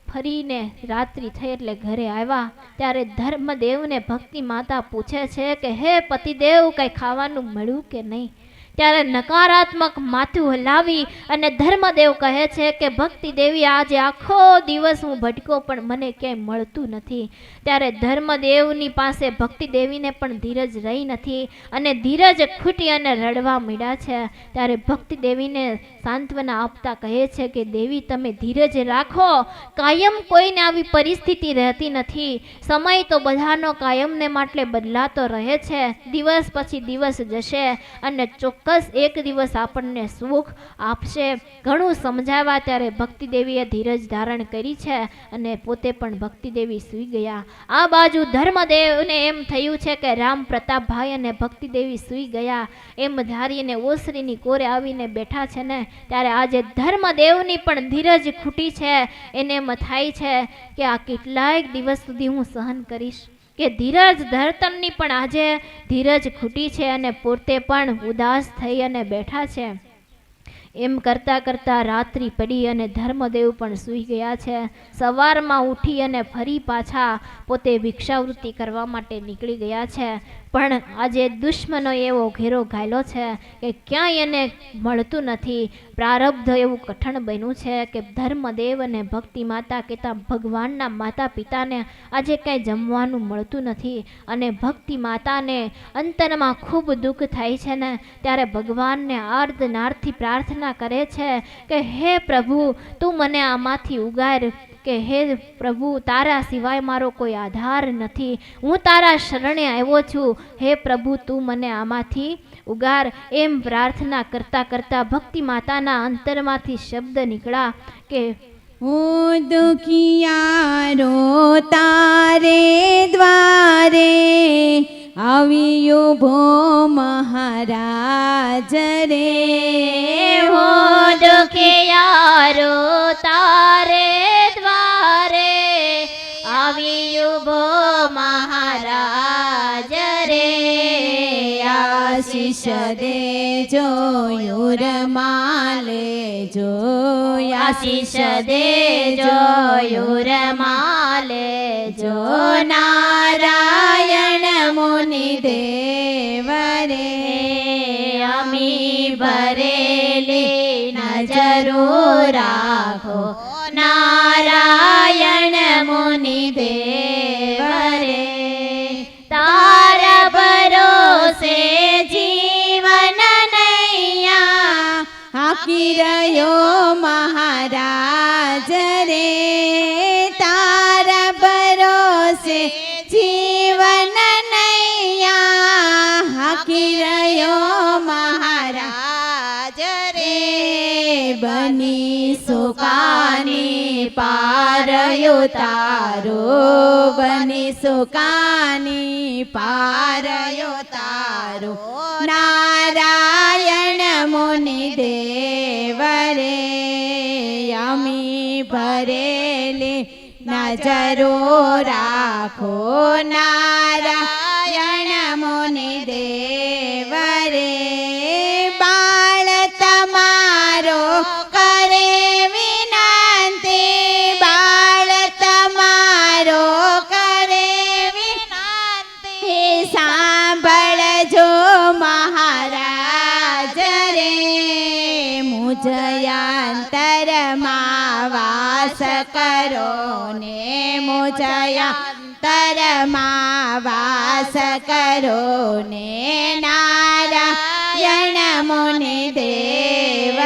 ફરીને રાત્રિ થઈ એટલે ઘરે આવ્યા ત્યારે ધર્મદેવને ભક્તિ માતા પૂછે છે કે હે પતિદેવ કંઈ ખાવાનું મળ્યું કે નહીં. ત્યારે નકારાત્મક માથું હલાવી અને ધર્મદેવ કહે છે કે ભક્તિ દેવી આજે આખો દિવસ હું ભટકો પણ મને ક્યાંય મળતું નથી. ત્યારે ધર્મદેવની પાસે ભક્તિ દેવીને પણ ધીરજ રહી નથી અને ધીરજ ખૂટી અને રડવા માંડ્યા છે. ત્યારે ભક્તિ દેવીને સાંત્વના આપતા કહે છે કે દેવી તમે ધીરજ રાખો, કાયમ કોઈને આવી પરિસ્થિતિ રહેતી નથી. સમય તો બધાનો કાયમને માટે બદલાતો રહે છે, દિવસ પછી દિવસ જશે અને ચોક્કસ એક દિવસ આપણને સુખ આપશે. ઘણું સમજાવ્યા ત્યારે ભક્તિ દેવીએ ધીરજ ધારણ કરી છે અને પોતે પણ ભક્તિ દેવી સૂઈ ગયા. આ બાજુ ધર્મદેવને એમ થયું છે કે રામ પ્રતાપભાઈ અને ભક્તિ દેવી સૂઈ ગયા એમ ધારીને ઓસરીની કોરે આવીને બેઠા છે ને ત્યારે આજે ધર્મદેવની પણ ધીરજ ખૂટી છે. એને એમ થાય છે કે આ કેટલાય દિવસ સુધી હું સહન કરીશ, કે ધીરજ ધરતનની પણ આજે ધીરજ ખૂટી છે અને પોતે પણ ઉદાસ થઈ અને બેઠા છે. એમ કરતાં કરતાં રાત્રિ પડી અને ધર્મદેવ પણ સૂઈ ગયા છે. સવારમાં ઉઠી અને ફરી પાછા પોતે ભિક્ષાવૃત્તિ કરવા માટે નીકળી ગયા છે. પણ આજે દુશ્મનો એવો ઘેરો ઘાયલો છે કે ક્યાંય એને મળતું નથી. પ્રારબ્ધ એવું કઠણ બન્યું છે કે ધર્મદેવ અને ભક્તિ માતા કહેતા ભગવાનના માતા પિતાને આજે કાંઈ જમવાનું મળતું નથી અને ભક્તિ માતાને અંતરમાં ખૂબ દુઃખ થાય છે ને ત્યારે ભગવાનને આર્તનાદથી પ્રાર્થના કરે છે કે હે પ્રભુ તું મને આમાંથી ઉગાર, કે હે પ્રભુ તારા સિવાય મારો કોઈ આધાર નથી, હું તારા શરણે આવ્યો છું, હે પ્રભુ તું મને આમાંથી ઉગાર. એમ પ્રાર્થના કરતા કરતા ભક્તિ માતાના અંતરમાંથી શબ્દ નીકળ્યા કે હું દુખિયારો તારે દ્વારે આવી ઉભો મહારાજ રે. હો દુખિયારો તારે દ્વારે આવી ઉભો મહારાજ રે. આશીષ દેજો યુરમાલે જો. આશીષ દેજો યુરમાલે જો. નારાયણ મુનિ દેવ રે અમી ભરેલી નજરો રાખો નારાયણ મુનિ દેવ રે. તારા ભરોસે જીવન નૈયા હાકી રહ્યો મહારાજ રે. તારા ભરોસે જીવન નૈયા હાકી રહ્યો મહારાજ રે. બની સુકાની પારયો તારો બની સુકાની પારયો તારો. નારાયણ મુનિ દેવ રે અમી ભરેલી નજરો રાખો નારાયણ મુનિ દેવ રે. બાળ તમારો કરે વિનંતી બાળ તમારો કરે વિનંતી સાંભળજો મહારાજ રે. મુજયાંતરમાં વાસ કરો ને મુજયાંતરમાં વાસ કરો ને નારાયણ મુનિ દેવ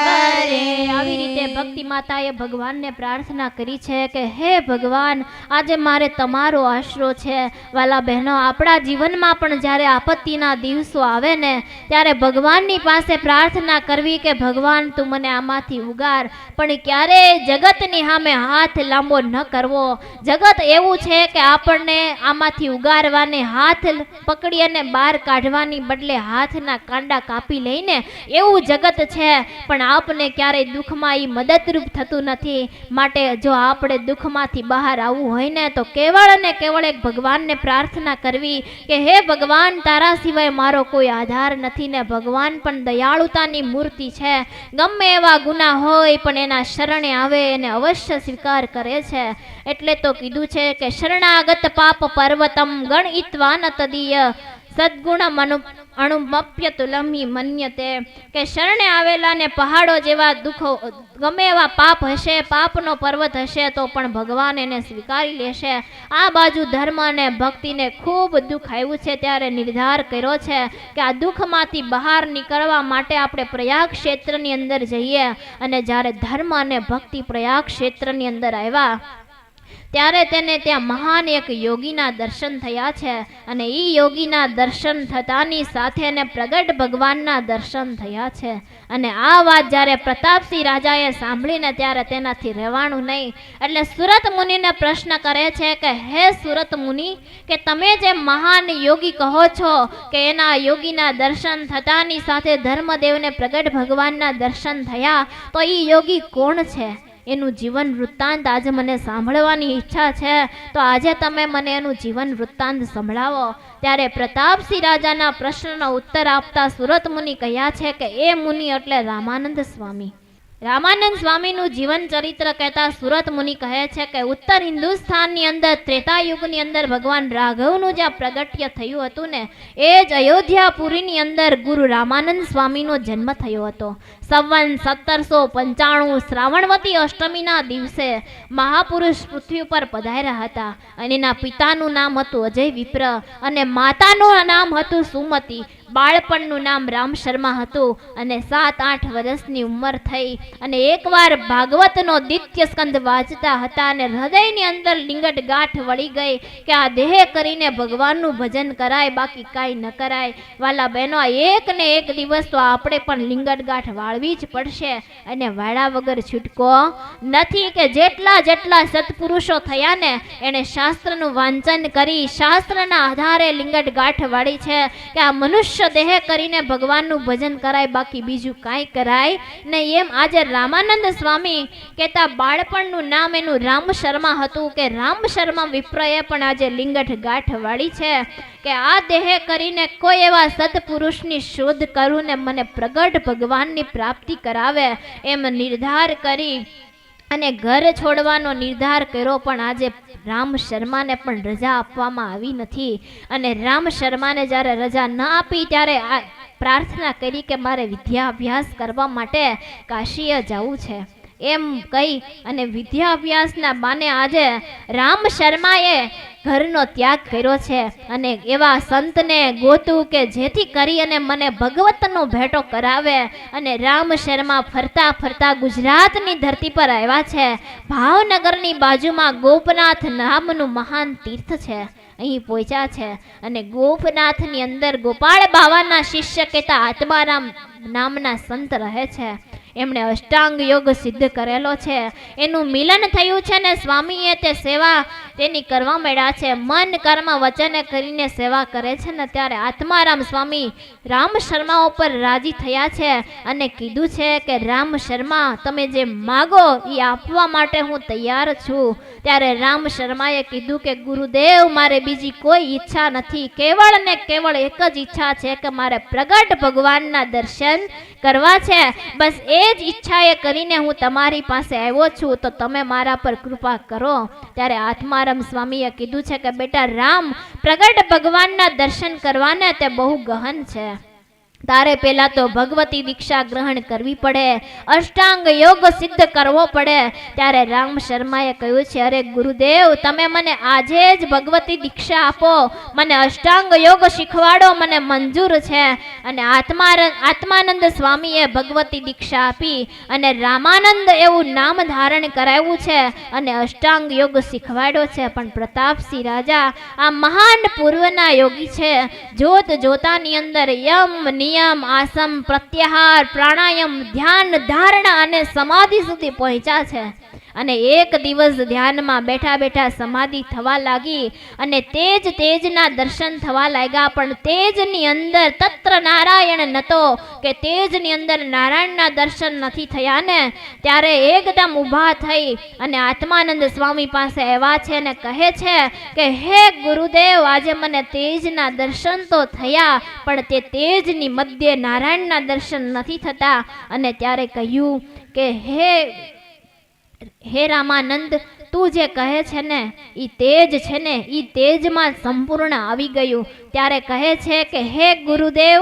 રે. આવી રીતે ભક્તિ માતાએ ભગવાનને પ્રાર્થના કરી છે કે હે ભગવાન, આજે મારે તમારો આશરો છે. વાલા બહેનો, આપણા જીવનમાં પણ જ્યારે આપત્તિના દિવસો આવે ને ત્યારે ભગવાનની પાસે પ્રાર્થના કરવી કે ભગવાન તું મને આમાંથી ઉગાર. પણ ક્યારેય જગતની સામે હાથ લાંબો ન કરવો. જગત એવું છે કે આપણને આમાંથી ઉગારવાને હાથ પકડી અને બહાર કાઢવાની બદલે હાથના કાંડા કાપી લઈને એવું જગત છે. પણ આપને ક્યારેય દુઃખમાં એ મદદરૂપ થતું નથી. માટે જો આપણે દુઃખમાંથી બહાર આવવું હોય ને તો કેવળ અને કેવળ એક ભગવાનને પ્રાર્થના કરવી કે હે ભગવાન, તારા સિવાય મારો કોઈ આધાર નથી ને ભગવાન પણ દયાળુતાની મૂર્તિ છે. ગમે એવા ગુના હોય પણ એના શરણે આવે એને અવશ્ય સ્વીકાર કરે છે. એટલે તો કીધું છે કે શરણાગત પાપ પર્વતમ ગણિત્વાન તદીય સદગુણ અણુમપ્ય તુલમી મન્યતે. કે શરણે આવેલા ને પહાડો જેવા દુઃખો ગમે એવા પાપ હશે, પાપનો પર્વત હશે તો પણ ભગવાન એને સ્વીકારી લેશે. આ બાજુ ધર્મ અને ભક્તિને ખૂબ દુઃખ આવ્યું છે ત્યારે નિર્ધાર કર્યો છે કે આ દુઃખમાંથી બહાર નીકળવા માટે આપણે પ્રયાગ ક્ષેત્રની અંદર જઈએ. અને જ્યારે ધર્મ અને ભક્તિ પ્રયાગ ક્ષેત્રની અંદર આવ્યા ત્યારે તેને ત્યાં મહાન એક યોગીના દર્શન થયા છે. અને એ યોગીના દર્શન થતાની સાથે એને પ્રગટ ભગવાનના દર્શન થયા છે. અને આ વાત જ્યારે પ્રતાપસિંહ રાજાએ સાંભળીને ત્યારે તેનાથી રહેવાનું નહીં. એટલે સુરત મુનિને પ્રશ્ન કરે છે કે હે સુરત મુનિ, કે તમે જે મહાન યોગી કહો છો કે એના યોગીના દર્શન થતાની સાથે ધર્મદેવને પ્રગટ ભગવાનના દર્શન થયા, તો એ યોગી કોણ છે? એનું જીવન વૃત્તાંત આજે મને સાંભળવાની ઈચ્છા છે. તો આજે તમે મને એનું જીવન વૃત્તાંત સંભળાવો. ત્યારે પ્રતાપસિંહ રાજાના પ્રશ્નનો ઉત્તર આપતા સુરત મુનિ કહ્યા છે કે એ મુનિ એટલે રામાનંદ સ્વામી. રામાનંદ સ્વામીનું જીવન ચરિત્ર કહેતા સુરત મુનિ કહે છે કે ઉત્તર હિન્દુસ્તાનની અંદર ત્રેતાયુગની અંદર ભગવાન રાઘવનું જ્યાં પ્રગટ્ય થયું હતું ને એ જ અયોધ્યાપુરીની અંદર ગુરુ રામાનંદ સ્વામીનો જન્મ થયો હતો. સંવત 1795 શ્રાવણવતી અષ્ટમીના દિવસે મહાપુરુષ પૃથ્વી ઉપર પધાર્યા હતા. અને એના પિતાનું નામ હતું અજય વિપ્ર અને માતાનું નામ હતું સુમતી. બાળપણનું નામ રામ શર્મા હતું અને 7-8 વર્ષની ઉંમર થઈ અને એકવાર ભાગવતનો દ્વિતીય સ્કંદ વાંચતા હતા અને હૃદયની અંદર લીંગટ ગાંઠ વળી ગઈ કે આ દેહ કરીને ભગવાનનું ભજન કરાય, બાકી કાંઈ ન કરાય. વાલા બહેનો, એક ને એક દિવસ તો આપણે પણ લીંગટ ગાંઠ વાળવી જ પડશે અને વાળા વગર છૂટકો નથી. કે જેટલા સત્પુરુષો થયા ને એણે શાસ્ત્રનું વાંચન કરી શાસ્ત્રના આધારે લીંગટ ગાંઠ વાળી છે કે આ મનુષ્ય દેહ કરીને ભગવાનનું ભજન કરાય, બાકી બીજું કાંઈ કરાય નહીં. એમ આજે રામાનંદ સ્વામી કહેતા બાળપણનું નામ એનું રામ શર્મા હતું કે રામ શર્મા વિપ્રએ પણ આજે લીંગટ ગાંઠ વાળી છે કે આ દેહ કરીને કોઈ એવા સત્પુરુષની શોધ કરું ને મને પ્રગટ ભગવાનની પ્રાપ્તિ કરાવે એમ નિર્ધાર કરી અને ઘર છોડવાનો નિર્ધાર કર્યો. પણ આજે રામ શર્માને પણ રજા આપવામાં આવી નથી અને રામ શર્માને જ્યારે રજા ન આપી ત્યારે આ પ્રાર્થના કરી કે મારે વિદ્યાભ્યાસ કરવા માટે કાશીએ જવું છે એમ કહી અને વિદ્યાભ્યાસના બાને આજે રામ શર્માએ ઘરનો ત્યાગ કર્યો છે અને એવા સંતને ગોતું કે જેથી કરી અને મને ભગવતનો ભેટો કરાવે. અને રામ શર્મા ફરતા ફરતા ગુજરાતની ધરતી પર આવ્યા છે. ભાવનગરની બાજુમાં ગોપનાથ નામનું મહાન તીર્થ છે, અહીં પહોંચ્યા છે અને ગોપનાથની અંદર ગોપાળ બાવાના શિષ્ય કહેતા આત્મારામ નામના સંત રહે છે. એમણે અષ્ટાંગ યોગ સિદ્ધ કરેલો છે, એનું મિલન થયું છે ને સ્વામીએ તે સેવા તેની કરવા માંડ્યા છે. મન કર્મ વચને કરીને સેવા કરે છે ને ત્યારે આત્મારામ સ્વામી રામ શર્મા ઉપર રાજી થયા છે અને કીધું છે કે રામ શર્મા તમે જે માગો એ આપવા માટે હું તૈયાર છું. ત્યારે રામ શર્માએ કીધું કે ગુરુદેવ મારે બીજી કોઈ ઈચ્છા નથી, કેવળ ને કેવળ એક જ ઈચ્છા છે કે મારે પ્રગટ ભગવાનના દર્શન કરવા છે. બસ એ જ ઈચ્છાએ કરીને હું તમારી પાસે આવ્યો છું, તો તમે મારા પર કૃપા કરો. ત્યારે આત્મારામ સ્વામીએ કીધું છે કે બેટા રામ, પ્રગટ ભગવાનના દર્શન કરવાને તે બહુ ગહન છે. તારે પહેલા તો ભગવતી દીક્ષા ગ્રહણ કરવી પડે, અષ્ટાંગ યોગ સિદ્ધ કરવો પડે. ત્યારે રામ શર્માએ કહ્યું છે અરે ગુરુદેવ તમે મને આજે જ ભગવતી દીક્ષા આપો, મને અષ્ટાંગ યોગ શીખવાડો, મને મંજૂર છે. અને આત્માનંદ સ્વામીએ ભગવતી દીક્ષા આપી અને રામાનંદ એવું નામ ધારણ કરાવ્યું છે અને અષ્ટાંગ યોગ શીખવાડ્યો છે. પણ પ્રતાપસિંહ રાજા આ મહાન પૂર્વના યોગી છે. જોત જોતાની અંદર યમ નિયમ આસમ પ્રત્યાહાર પ્રાણાયામ ધ્યાન ધારણા અને સમાધિ સુધી પહોંચ્યા છે. અને એક દિવસ ધ્યાનમાં બેઠા બેઠા સમાધિ થવા લાગી અને તેજના દર્શન થવા લાગ્યા. પણ તેજની અંદર તત્ર નારાયણ નતો કે તેજની અંદર નારાયણના દર્શન નથી થયા ને ત્યારે એકદમ ઊભા થઈ અને આત્માનંદ સ્વામી પાસે આવ્યા છે અને કહે છે કે હે ગુરુદેવ આજે મને તેજના દર્શન તો થયા પણ તે તેજની મધ્યે નારાયણના દર્શન નથી થતા. અને ત્યારે કહ્યું કે હે રામાનંદ તું જે કહે છે ને એ તેજ છે ને એ તેજમાં સંપૂર્ણ આવી ગયું. ત્યારે કહે છે કે હે ગુરુદેવ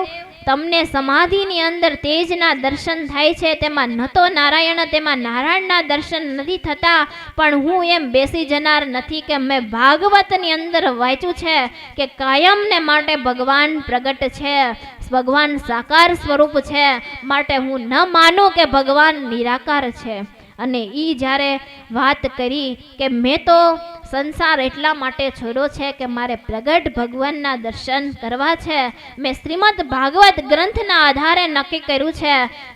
તમને સમાધિની અંદર તેજના દર્શન થાય છે, તેમાં ન તો નારાયણ તેમાં નારાયણના દર્શન નથી થતા. પણ હું એમ બેસી જનાર નથી કે મેં ભાગવતની અંદર વાંચ્યું છે કે કાયમને માટે ભગવાન પ્રગટ છે, ભગવાન સાકાર સ્વરૂપ છે, માટે હું ન માનું કે ભગવાન નિરાકાર છે. અને ઈ જ્યારે વાત કરી કે મેં તો સંસાર એટલા માટે છોડ્યો છે કે મારે પ્રગટ ભગવાનના દર્શન કરવા છે. મેં શ્રીમદ ભાગવત ગ્રંથના આધારે નક્કી કર્યું છે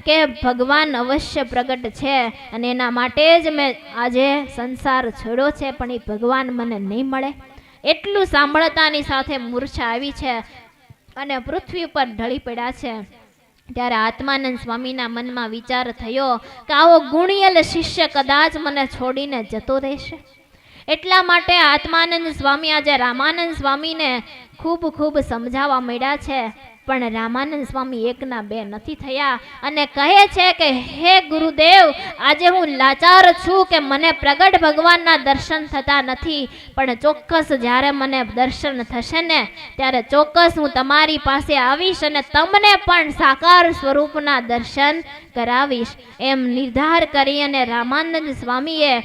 કે ભગવાન અવશ્ય પ્રગટ છે અને એના માટે જ મેં આજે સંસાર છોડ્યો છે, પણ એ ભગવાન મને નહીં મળે. એટલું સાંભળતાની સાથે મૂર્છા આવી છે અને પૃથ્વી ઉપર ઢળી પડ્યા છે. ત્યારે આત્માનંદ સ્વામીના મનમાં વિચાર થયો કે આવો ગુણિયલ શિષ્ય કદાચ મને છોડીને જતો રહેશે. એટલા માટે આત્માનંદ સ્વામી આજે રામાનંદ સ્વામીને ખૂબ સમજાવવા માંડ્યા છે. પણ રામાનંદ સ્વામી એકના બે નથી થયા અને કહે છે કે હે ગુરુદેવ આજે હું લાચાર છું કે મને પ્રગટ ભગવાનના દર્શન થતા નથી, પણ ચોક્કસ જ્યારે મને દર્શન થશે ને ત્યારે ચોક્કસ હું તમારી પાસે આવીશ અને તમને પણ સાકાર સ્વરૂપના દર્શન કરાવીશ. એમ નિર્ધાર કરી અને રામાનંદ સ્વામીએ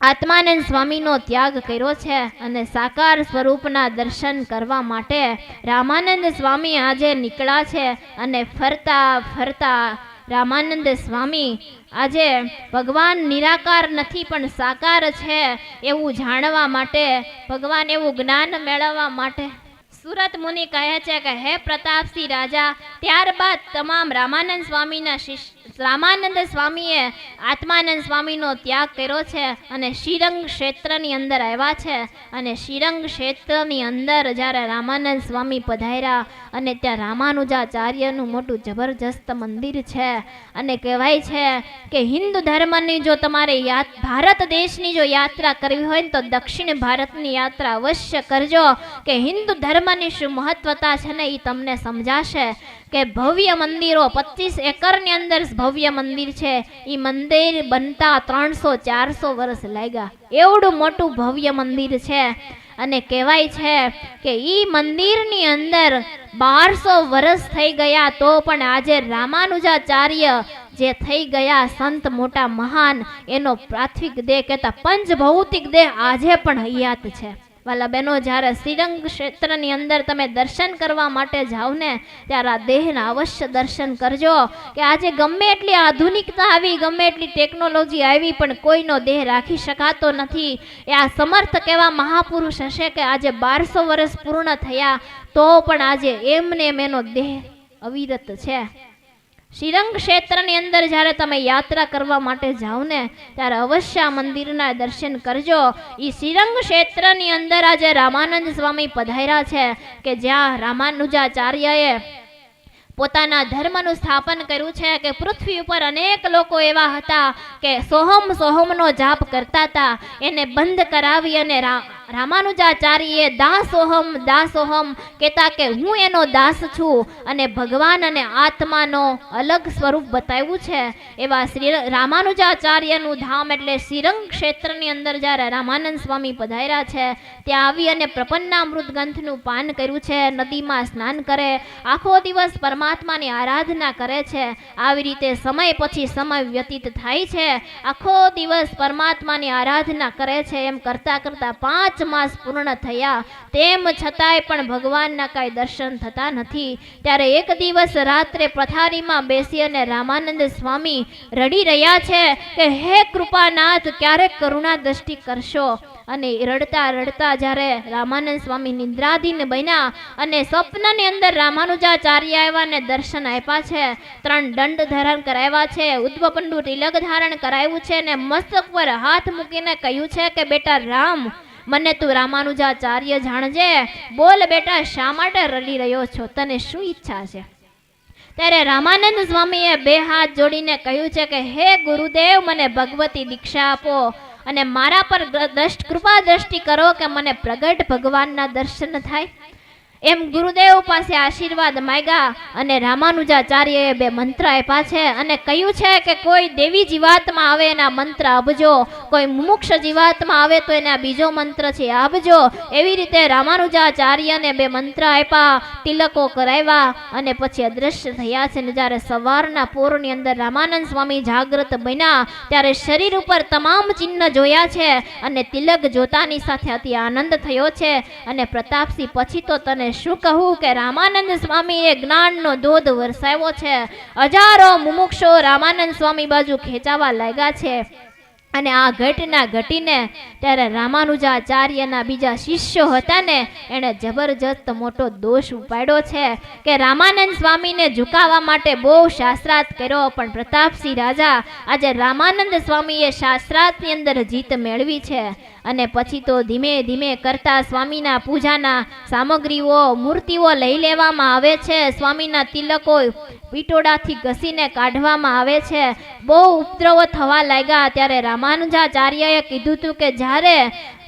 આત્માનંદ સ્વામીનો ત્યાગ કર્યો છે અને સાકાર સ્વરૂપના દર્શન કરવા માટે રામાનંદ સ્વામી આજે નીકળ્યા છે. અને ફરતા ફરતા રામાનંદ સ્વામી આજે ભગવાન નિરાકાર નથી પણ સાકાર છે એવું જાણવા માટે, ભગવાન એવું જ્ઞાન મેળવવા માટે સુરત મુનિ કહે છે કે હે પ્રતાપસિંહ રાજા, ત્યારબાદ તમામ રામાનંદ સ્વામીએ આત્માનંદ સ્વામીનો ત્યાગ કર્યો છે અને શ્રીરંગ ક્ષેત્રની અંદર આવ્યા છે. અને શ્રીરંગ ક્ષેત્રની અંદર જ્યારે રામાનંદ સ્વામી પધાર્યા અને ત્યાં રામાનુજાચાર્યનું મોટું જબરજસ્ત મંદિર છે. અને કહેવાય છે કે હિન્દુ ધર્મની જો તમારે ભારત દેશની જો યાત્રા કરવી હોય ને તો દક્ષિણ ભારતની યાત્રા અવશ્ય કરજો, કે હિન્દુ ધર્મની શું મહત્વતા છે ને એ તમને સમજાશે. કે ભવ્ય મંદિરો 25 એકરની અંદર ભવ્ય મંદિર છે. એ મંદિર બનતા 300-400 વર્ષ લાગ્યા. એવડું મોટું ભવ્ય મંદિર છે. અને કહેવાય છે કે ઈ મંદિરની અંદર 1200 વર્ષ થઈ ગયા તો પણ આજે રામાનુજાચાર્ય જે થઈ ગયા સંત મોટા મહાન, એનો પ્રાથમિક દેહ કહેતા પંચભૌતિક દેહ આજે પણ હયાત છે. વાલા બહેનો, જ્યારે શ્રીરંગ ક્ષેત્રની અંદર તમે દર્શન કરવા માટે જાઓ ને ત્યારે આ દેહના અવશ્ય દર્શન કરજો. કે આજે ગમે એટલી આધુનિકતા આવી, ગમે એટલી ટેકનોલોજી આવી, પણ કોઈનો દેહ રાખી શકાતો નથી. એ આ સમર્થ કેવા મહાપુરુષ હશે કે આજે 1200 વર્ષ પૂર્ણ થયા તો પણ આજે એમને એનો દેહ અવિરત છે. શ્રીરંગ ક્ષેત્રની અંદર જ્યારે તમે યાત્રા કરવા માટે જાઓ ને ત્યારે અવશ્ય આ મંદિરના દર્શન કરજો. એ શ્રીરંગ ક્ષેત્રની અંદર આજે રામાનંદ સ્વામી પધાર્યા છે કે જ્યાં રામાનુજાચાર્યએ પોતાના ધર્મનું સ્થાપન કર્યું છે. કે પૃથ્વી ઉપર અનેક લોકો એવા હતા કે સોહમનો જાપ કરતા હતા, એને બંધ કરાવી અને રામાનુજાચાર્યએ દાસોહમ કહેતા કે હું એનો દાસ છું અને ભગવાન અને આત્માનો અલગ સ્વરૂપ બતાવ્યું છે. એવા શ્રી રામાનુજાચાર્યનું ધામ એટલે શ્રીરંગ ક્ષેત્રની અંદર જ્યારે રામાનંદ સ્વામી પધાર્યા છે ત્યાં આવી અને પ્રપન્નામૃત ગ્રંથનું પાન કર્યું છે, નદીમાં સ્નાન કરે, આખો દિવસ પરમાત્માની આરાધના કરે છે. આવી રીતે સમય પછી સમય વ્યતીત થાય છે. આખો દિવસ પરમાત્માની આરાધના કરે છે. એમ કરતાં કરતાં 5 માસ પૂર્ણ થયા, તેમ છતાંય પણ ભગવાનના કાંઈ દર્શન થતા નથી. ત્યારે એક દિવસ રાત્રે પથારીમાં બેસી અને રામાનંદ સ્વામી રડી રહ્યા છે કે હે કૃપાનાથ, ક્યારેક કરુણા દ્રષ્ટિ કરશો. અને રડતા રડતા જ્યારે રામાનંદ સ્વામી નિદ્રાધીન બન્યા અને સ્વપ્નની અંદર રામાનુજાચાર્ય આવ્યા અને દર્શન આપ્યા છે. 3 દંડ ધારણ કરાવ્યા છે, ઉદ્વપંડુ તિલક ધારણ કરાવ્યું છે અને મસ્તક પર હાથ મૂકીને કહ્યું છે કે બેટા રામ, મને તું રામાનુજાચાર્ય જાણજે. બોલ બેટા, શા માટે રડી રહ્યો છો? તને શું ઈચ્છા છે? ત્યારે રામાનંદ સ્વામીએ 2 હાથ જોડીને કહ્યું છે કે હે ગુરુદેવ, મને ભગવતી દીક્ષા આપો અને મારા પર કૃપા દ્રષ્ટિ કરો કે મને પ્રગટ ભગવાનના દર્શન થાય. એમ ગુરુદેવ પાસે આશીર્વાદ માંગ્યા અને રામાનુજાચાર્યએ 2 મંત્ર આપ્યા છે અને કહ્યું છે કે કોઈ દેવી જીવાત્મા આવે એના મંત્ર આપજો, કોઈ મુમુક્ષ જીવાત્મા આવે તો એના બીજો મંત્ર છે આપજો. એવી રીતે રામાનુજાચાર્યને 2 મંત્ર આપ્યા, તિલકો કરાવ્યા અને પછી અદ્રશ્ય થયા છે. અને જ્યારે સવારના પોરની અંદર રામાનંદ સ્વામી જાગૃત બન્યા ત્યારે શરીર ઉપર તમામ ચિહ્ન જોયા છે અને તિલક જોતાની સાથે અતિ આનંદ થયો છે. અને પ્રતાપસિંહ, પછી તો તને શું કહું કે રામાનંદ સ્વામીએ જ્ઞાનનો ધોધ વરસાવ્યો છે. હજારો મુમુક્ષો રામાનંદ સ્વામી બાજુ ખેંચાવા લાગ્યા છે. અને આ ઘટના ઘટીને ત્યારે રામાનુજાચાર્યના બીજા શિષ્યો હતા ને એણે જબરજસ્ત મોટો દોષ ઉપાડ્યો છે કે રામાનંદ સ્વામીને ઝુકાવવા માટે બહુ શાસ્ત્રાર્થ કર્યો, પણ પ્રતાપસિંહ રાજા, આજે રામાનંદ સ્વામીએ શાસ્ત્રાર્થની અંદર જીત મેળવી છે. અને પછી તો ધીમે ધીમે કરતા સ્વામીના પૂજાના સામગ્રીઓ, મૂર્તિઓ લઈ લેવામાં આવે છે. સ્વામીના તિલકો પીટોડાથી ઘસીને કાઢવામાં આવે છે. બહુ ઉપદ્રવો થવા લાગ્યા. ત્યારે રામાનુજાચાર્યએ કીધું હતું કે જ્યારે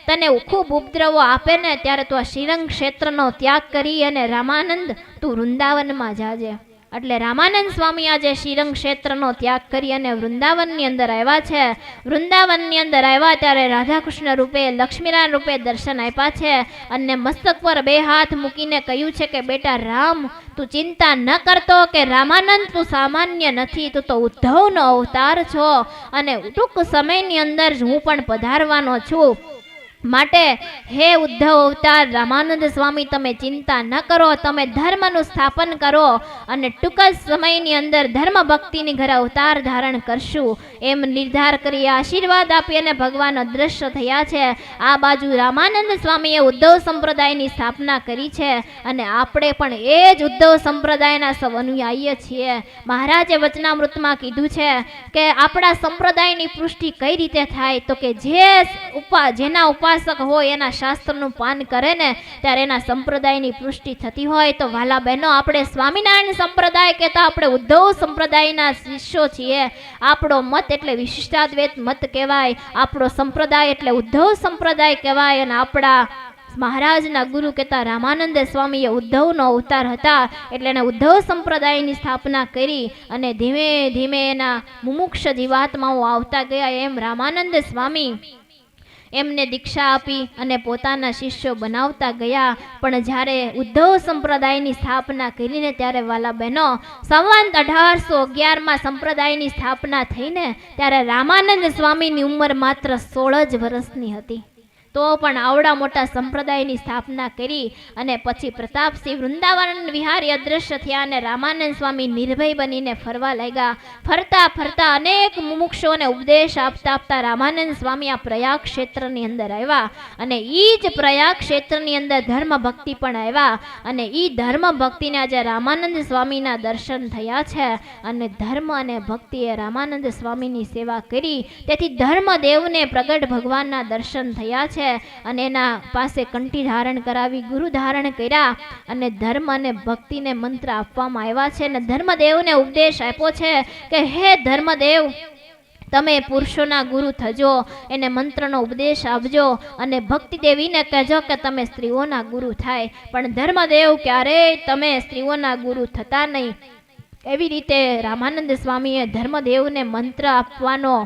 તને ખૂબ ઉપદ્રવો આપે ને ત્યારે તું આ શ્રીરંગ ક્ષેત્રનો ત્યાગ કરી અને રામાનંદ તું વૃંદાવનમાં જાજે. એટલે રામાનંદ સ્વામી આજે શ્રીરંગ ક્ષેત્રનો ત્યાગ કરી અને વૃંદાવનની અંદર આવ્યા છે. વૃંદાવનની અંદર આવ્યા ત્યારે રાધાકૃષ્ણ રૂપે, લક્ષ્મીનારાયણ રૂપે દર્શન આપ્યા છે અને મસ્તક પર 2 હાથ મૂકીને કહ્યું છે કે બેટા રામ, તું ચિંતા ન કરતો કે રામાનંદ તું સામાન્ય નથી, તું તો ઉદ્ધવનો અવતાર છો અને ટૂંક સમયની અંદર જ હું પણ પધારવાનો છું. માટે હે ઉદ્ધવ અવતાર રામાનંદ સ્વામી, તમે ચિંતા ન કરો, તમે ધર્મનું સ્થાપન કરો અને ટૂંક જ સમયની અંદર ધર્મ ભક્તિની ઘરે અવતાર ધારણ કરશું એમ નિર્ધાર કરી આશીર્વાદ આપી અને ભગવાન અદ્રશ્ય થયા છે. આ બાજુ રામાનંદ સ્વામીએ ઉદ્ધવ સંપ્રદાયની સ્થાપના કરી છે અને આપણે પણ એ જ ઉદ્ધવ સંપ્રદાયના સૌ અનુયાયી છીએ. મહારાજે વચનામૃતમાં કીધું છે કે આપણા સંપ્રદાયની પુષ્ટિ કઈ રીતે થાય, તો કે જેના ઉપાસક હોય એના શાસ્ત્રનું પાન કરે ને ત્યારે એના સંપ્રદાયની પુષ્ટિ થતી હોય. તો વાલા બહેનો, આપણે સ્વામિનારાયણ સંપ્રદાય કહેતા આપણે ઉદ્ધવ સંપ્રદાયના શિષ્યો છીએ. આપણો મત એટલે વિશિષ્ટાદ્વૈત મત કહેવાય, આપણો સંપ્રદાય એટલે ઉદ્ધવ સંપ્રદાય કહેવાય. અને આપણા મહારાજના ગુરુ કહેતા રામાનંદ સ્વામીએ ઉદ્ધવનો અવતાર હતા એટલે એને ઉદ્ધવ સંપ્રદાયની સ્થાપના કરી અને ધીમે ધીમે એના મુમુક્ષ જીવાત્માઓ આવતા ગયા. એમ રામાનંદ સ્વામી એમને દીક્ષા આપી અને પોતાના શિષ્યો બનાવતા ગયા. પણ જ્યારે ઉદ્ધવ સંપ્રદાયની સ્થાપના કરીને ત્યારે વાલા બહેનો, સંવંત 1811માં સંપ્રદાયની સ્થાપના થઈને ત્યારે રામાનંદ સ્વામીની ઉંમર માત્ર 16 જ વર્ષની હતી. તો પણ આવડા મોટા સંપ્રદાયની સ્થાપના કરી અને પછી પ્રતાપસિંહ વૃંદાવન વિહારી અદ્રશ્ય થયા અને રામાનંદ સ્વામી નિર્ભય બનીને ફરવા લાગ્યા. ફરતા ફરતા અનેક મુમુક્ષોને ઉપદેશ આપતા આપતા રામાનંદ સ્વામી આ પ્રયાગ ક્ષેત્રની અંદર આવ્યા અને એ જ પ્રયાગ ક્ષેત્રની અંદર ધર્મ ભક્તિ પણ આવ્યા અને એ ધર્મ ભક્તિને આજે રામાનંદ સ્વામીના દર્શન થયા છે. અને ધર્મ અને ભક્તિએ રામાનંદ સ્વામીની સેવા કરી, તેથી ધર્મદેવને પ્રગટ ભગવાનના દર્શન થયા છે અને એના પાસે કંઠી ધારણ કરાવી, ગુરુ ધારણ કર્યા અને ધર્મ અને ભક્તિને મંત્ર આપવામાં આવ્યા છે. અને ધર્મદેવને ઉપદેશ આપ્યો છે કે હે ધર્મદેવ, તમે પુરુષોના ગુરુ થજો, એને મંત્રનો ઉપદેશ આપજો અને ભક્તિ દેવીને કહેજો કે તમે સ્ત્રીઓના ગુરુ થાય. પણ ધર્મદેવ ક્યારેય તમે સ્ત્રીઓના ગુરુ થતા નહીં. એવી રીતે રામાનંદ સ્વામીએ ધર્મદેવને મંત્ર આપવાનો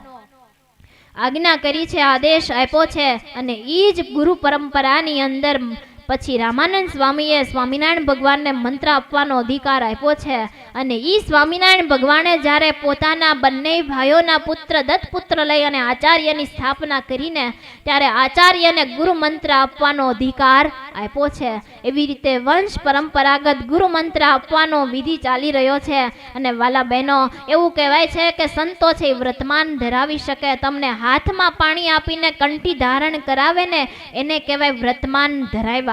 આજ્ઞા કરી છે, આદેશ આપ્યો છે. અને એ જ ગુરુ પરંપરાની અંદર પછી રામાનંદ સ્વામીએ સ્વામિનારાયણ ભગવાનને મંત્ર આપવાનો અધિકાર આપ્યો છે. અને એ સ્વામિનારાયણ ભગવાને જ્યારે પોતાના બંને ભાઈઓના પુત્ર દત્તપુત્ર લઈ અને આચાર્યની સ્થાપના કરીને ત્યારે આચાર્યને ગુરુ મંત્ર આપવાનો અધિકાર આપ્યો છે. એવી રીતે વંશ પરંપરાગત ગુરુ મંત્ર આપવાનો વિધિ ચાલી રહ્યો છે. અને વાલા બહેનો, એવું કહેવાય છે કે સંતો છે એ વર્તમાન ધરાવી શકે. તમને હાથમાં પાણી આપીને કંઠી ધારણ કરાવે ને એને કહેવાય વર્તમાન ધરાવ્યા.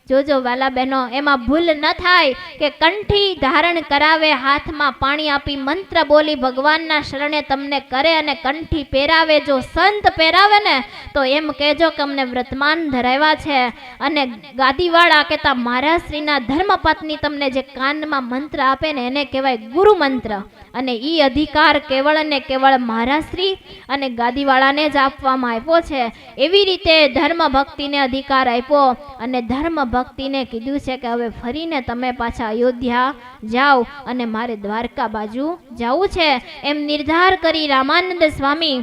જોજો વાલા બહેનો, એમાં ભૂલ ન થાય કે કંઠી ધારણ કરાવે, હાથમાં પાણી આપી મંત્ર બોલી ભગવાનના શરણે તમને કરે અને કંઠી પહેરાવે. જો સંત પહેરાવે ને તો એમ કહેજો કે અમને વર્તમાન ધરાવ્યા છે. અને ગાદીવાળા કહેતા મારા શ્રીના ધર્મપત્ની તમને જે કાનમાં મંત્ર આપે ને એને કહેવાય ગુરુ મંત્ર. અને એ અધિકાર કેવળ અને કેવળ મારા શ્રી અને ગાદીવાળાને જ આપવામાં આપ્યો છે. એવી રીતે ધર્મ ભક્તિને અધિકાર આપ્યો અને ધર્મ ભક્તિને કીધું છે કે હવે ફરીને તમે પાછા અયોધ્યા જાઓ અને મારે દ્વારકા બાજુ જવું છે. એમ નિર્ધાર કરી રામાનંદ સ્વામી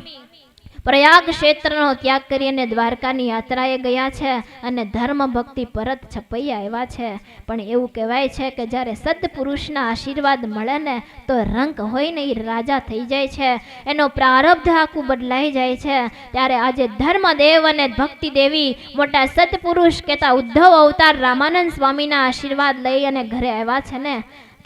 પ્રયાગ ક્ષેત્રનો ત્યાગ કરી અને દ્વારકાની યાત્રાએ ગયા છે અને ધર્મ ભક્તિ પરત છપાઈ આવ્યા છે. પણ એવું કહેવાય છે કે જ્યારે સદપુરુષના આશીર્વાદ મળે ને તો રંક હોય ને એ રાજા થઈ જાય છે, એનો પ્રારબ્ધ આખું બદલાઈ જાય છે. ત્યારે આજે ધર્મદેવ અને ભક્તિ દેવી મોટા સદપુરુષ કહેતા ઉદ્ધવ અવતાર રામાનંદ સ્વામીના આશીર્વાદ લઈ અને ઘરે આવ્યા છે ને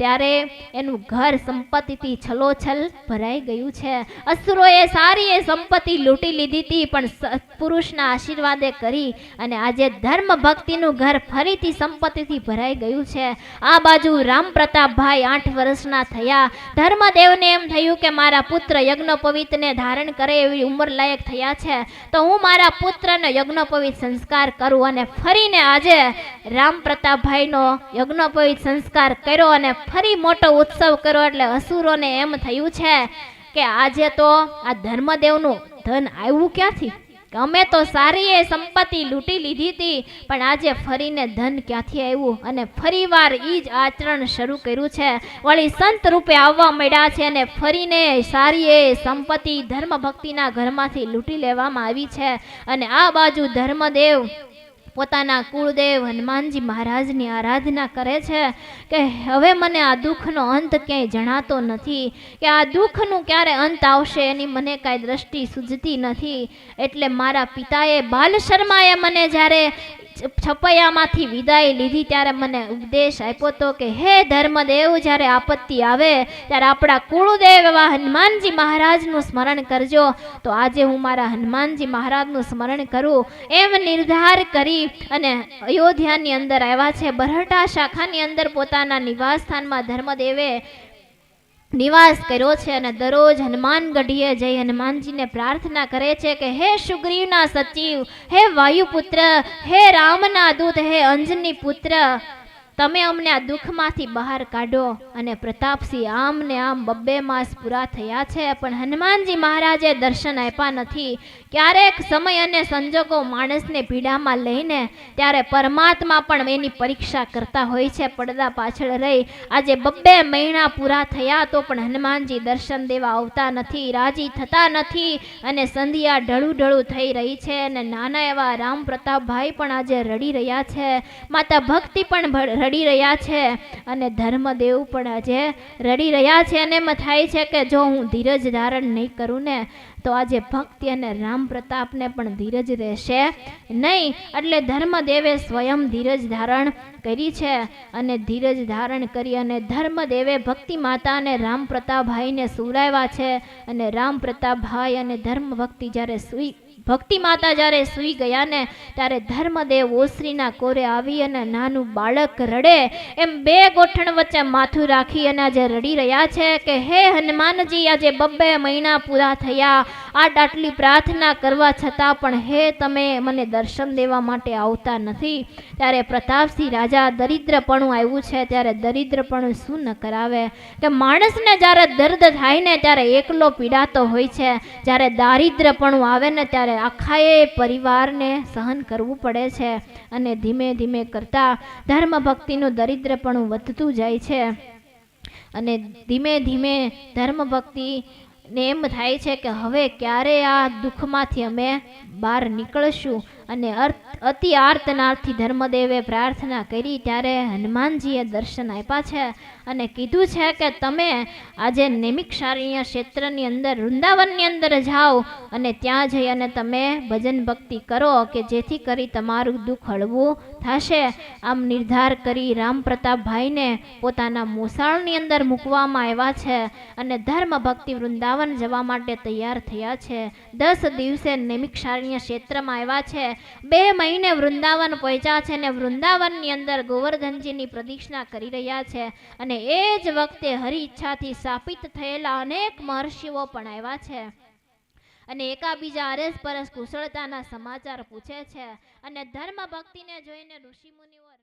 ત્યારે એનું ઘર સંપત્તિથી છલોછલ ભરાઈ ગયું છે. અસુરોએ સારી એ સંપત્તિ લૂંટી લીધી હતી, પણ સત્પુરુષના આશીર્વાદે કરી અને આજે ધર્મ ભક્તિનું ઘર ફરીથી સંપત્તિથી ભરાઈ ગયું છે. આ બાજુ રામ પ્રતાપભાઈ 8 વર્ષના થયા. ધર્મદેવને એમ થયું કે મારા પુત્ર યજ્ઞોપવિતને ધારણ કરે એવી ઉંમર લાયક થયા છે તો હું મારા પુત્રને યજ્ઞોપવિત સંસ્કાર કરું. અને ફરીને આજે રામ પ્રતાપભાઈનો યજ્ઞોપવિત સંસ્કાર કર્યો અને ફરી મોટો ઉત્સવ કર્યો. એટલે અસુરોને એમ થયું છે કે આજે તો આ ધર્મદેવનું ધન આવ્યું ક્યાંથી? કે અમે તો સારી એ સંપત્તિ લૂંટી લીધી હતી, પણ આજે ફરીને ધન ક્યાંથી આવ્યું, અને ફરીવાર ઈ જ આચરણ શરૂ કર્યું છે. વળી સંત રૂપે આવવા મળ્યા છે અને ફરીને સારી એ સંપત્તિ ધર્મ ભક્તિના ઘરમાંથી લૂંટી લેવામાં આવી છે. અને આ બાજુ ધર્મદેવ પોતાના કુળદેવ હનુમાનજી મહારાજની આરાધના કરે છે કે હવે મને આ દુઃખનો અંત ક્યાંય જણાતો નથી, કે આ દુઃખનું ક્યારે અંત આવશે એની મને કાંઈ દ્રષ્ટિ સૂઝતી નથી. એટલે મારા પિતાએ બાલ શર્માએ મને જ્યારે છપૈયામાંથી વિદાય લીધી ત્યારે મને ઉપદેશ આપ્યો હતો કે હે ધર્મદેવ, જ્યારે આપત્તિ આવે ત્યારે આપણા કુળદેવ એવા હનુમાનજી મહારાજનું સ્મરણ કરજો. તો આજે હું મારા હનુમાનજી મહારાજનું સ્મરણ કરું એમ નિર્ધાર કરી અને અયોધ્યાની અંદર આવ્યા છે. બરહટા શાખાની અંદર પોતાના નિવાસ સ્થાનમાં ધર્મદેવે નિવાસ કર્યો છે અને દરરોજ હનુમાન ગઢીએ જઈ હનુમાનજીને પ્રાર્થના કરે છે કે હે સુગ્રીવના સચિવ, હે વાયુપુત્ર, હે રામના દૂત, હે અંજની પુત્ર, તમે અમને આ દુઃખમાંથી બહાર કાઢો. અને પ્રતાપસિંહ આમ ને આમ 2 માસ પૂરા થયા છે પણ હનુમાનજી મહારાજે દર્શન આપ્યા નથી. ક્યારેક સમય અને સંજોગો માણસને પીડામાં લઈને ત્યારે પરમાત્મા પણ એની પરીક્ષા કરતા હોય છે પડદા પાછળ રહી. આજે 2 મહિના પૂરા થયા તો પણ હનુમાનજી દર્શન દેવા આવતા નથી, રાજી થતા નથી અને સંધ્યા ઢળું થઈ રહી છે. અને નાના એવા રામ પ્રતાપભાઈ પણ આજે રડી રહ્યા છે, માતા ભક્તિ પણ રડી રહ્યા છે અને ધર્મદેવ પણ આજે રડી રહ્યા છે. અને એમ થાય છે કે જો હું ધીરજ ધારણ નહીં કરું ને તો આજે ભક્તિ અને રામ પ્રતાપને પણ ધીરજ રહેશે નહીં. એટલે ધર્મદેવે સ્વયં ધીરજ ધારણ કરી છે અને ધીરજ ધારણ કરી અને ધર્મદેવે ભક્તિ માતા અને રામ પ્રતાપભાઈને સુવડાવ્યા છે. અને રામ પ્રતાપભાઈ અને ધર્મ ભક્તિ માતા જ્યારે સૂઈ ગયા ને ત્યારે ધર્મદેવ ઓસરીના કોરે આવી અને નાનું બાળક રડે એમ 2 ગોઠણ વચ્ચે માથું રાખી અને આજે રડી રહ્યા છે કે હે હનુમાનજી, આજે 2 મહિના પૂરા થયા, આટલી પ્રાર્થના કરવા છતાં પણ હે તમે મને દર્શન દેવા માટે આવતા નથી. ત્યારે પ્રતાપસિંહ રાજા દરિદ્રપણું આવ્યું છે ત્યારે દરિદ્રપણું શું ન કરાવે, કે માણસને જ્યારે દર્દ થાય ને ત્યારે એકલો પીડાતો હોય છે, જ્યારે દારિદ્રપણું આવે ને ત્યારે આખાએ પરિવારને સહન કરવું પડે છે. અને ધીમે ધીમે કરતા ધર્મ ભક્તિનું દરિદ્રપણું વધતું જાય છે અને ધીમે ધીમે ધર્મ ભક્તિ ને એમ થાય છે કે હવે ક્યારે આ દુઃખમાંથી અમે બહાર નીકળશું. અને અતિ આર્તનાદથી ધર્મદેવે પ્રાર્થના કરી ત્યારે હનુમાનજીએ દર્શન આપ્યા છે અને કીધું છે કે તમે આજે નૈમિષારણ્ય ક્ષેત્રની અંદર વૃંદાવનની અંદર જાઓ અને ત્યાં જઈ અને તમે ભજન ભક્તિ કરો કે જેથી કરી તમારું દુઃખ હળવું થશે. આમ નિર્ધાર કરી રામ પ્રતાપભાઈને પોતાના મોસાળની અંદર મૂકવામાં આવ્યા છે અને ધર્મ ભક્તિ વૃંદાવન જવા માટે તૈયાર થયા છે. 10 દિવસે નૈમિષારણ્ય ક્ષેત્રમાં આવ્યા છે, 2 મહિને વૃંદાવન પહોંચ્યા છે અને વૃંદાવનની અંદર ગોવર્ધનજીની પ્રદક્ષિણા કરી રહ્યા છે. અને એ જ વખતે હરિ ઈચ્છાથી સ્થાપિત થયેલા અનેક મહર્ષિઓ પણ આવ્યા છે અને એકાબીજા અરસપરસ કુશળતાના સમાચાર પૂછે છે. અને ધર્મ ભક્તિને જોઈને ઋષિ મુનિઓ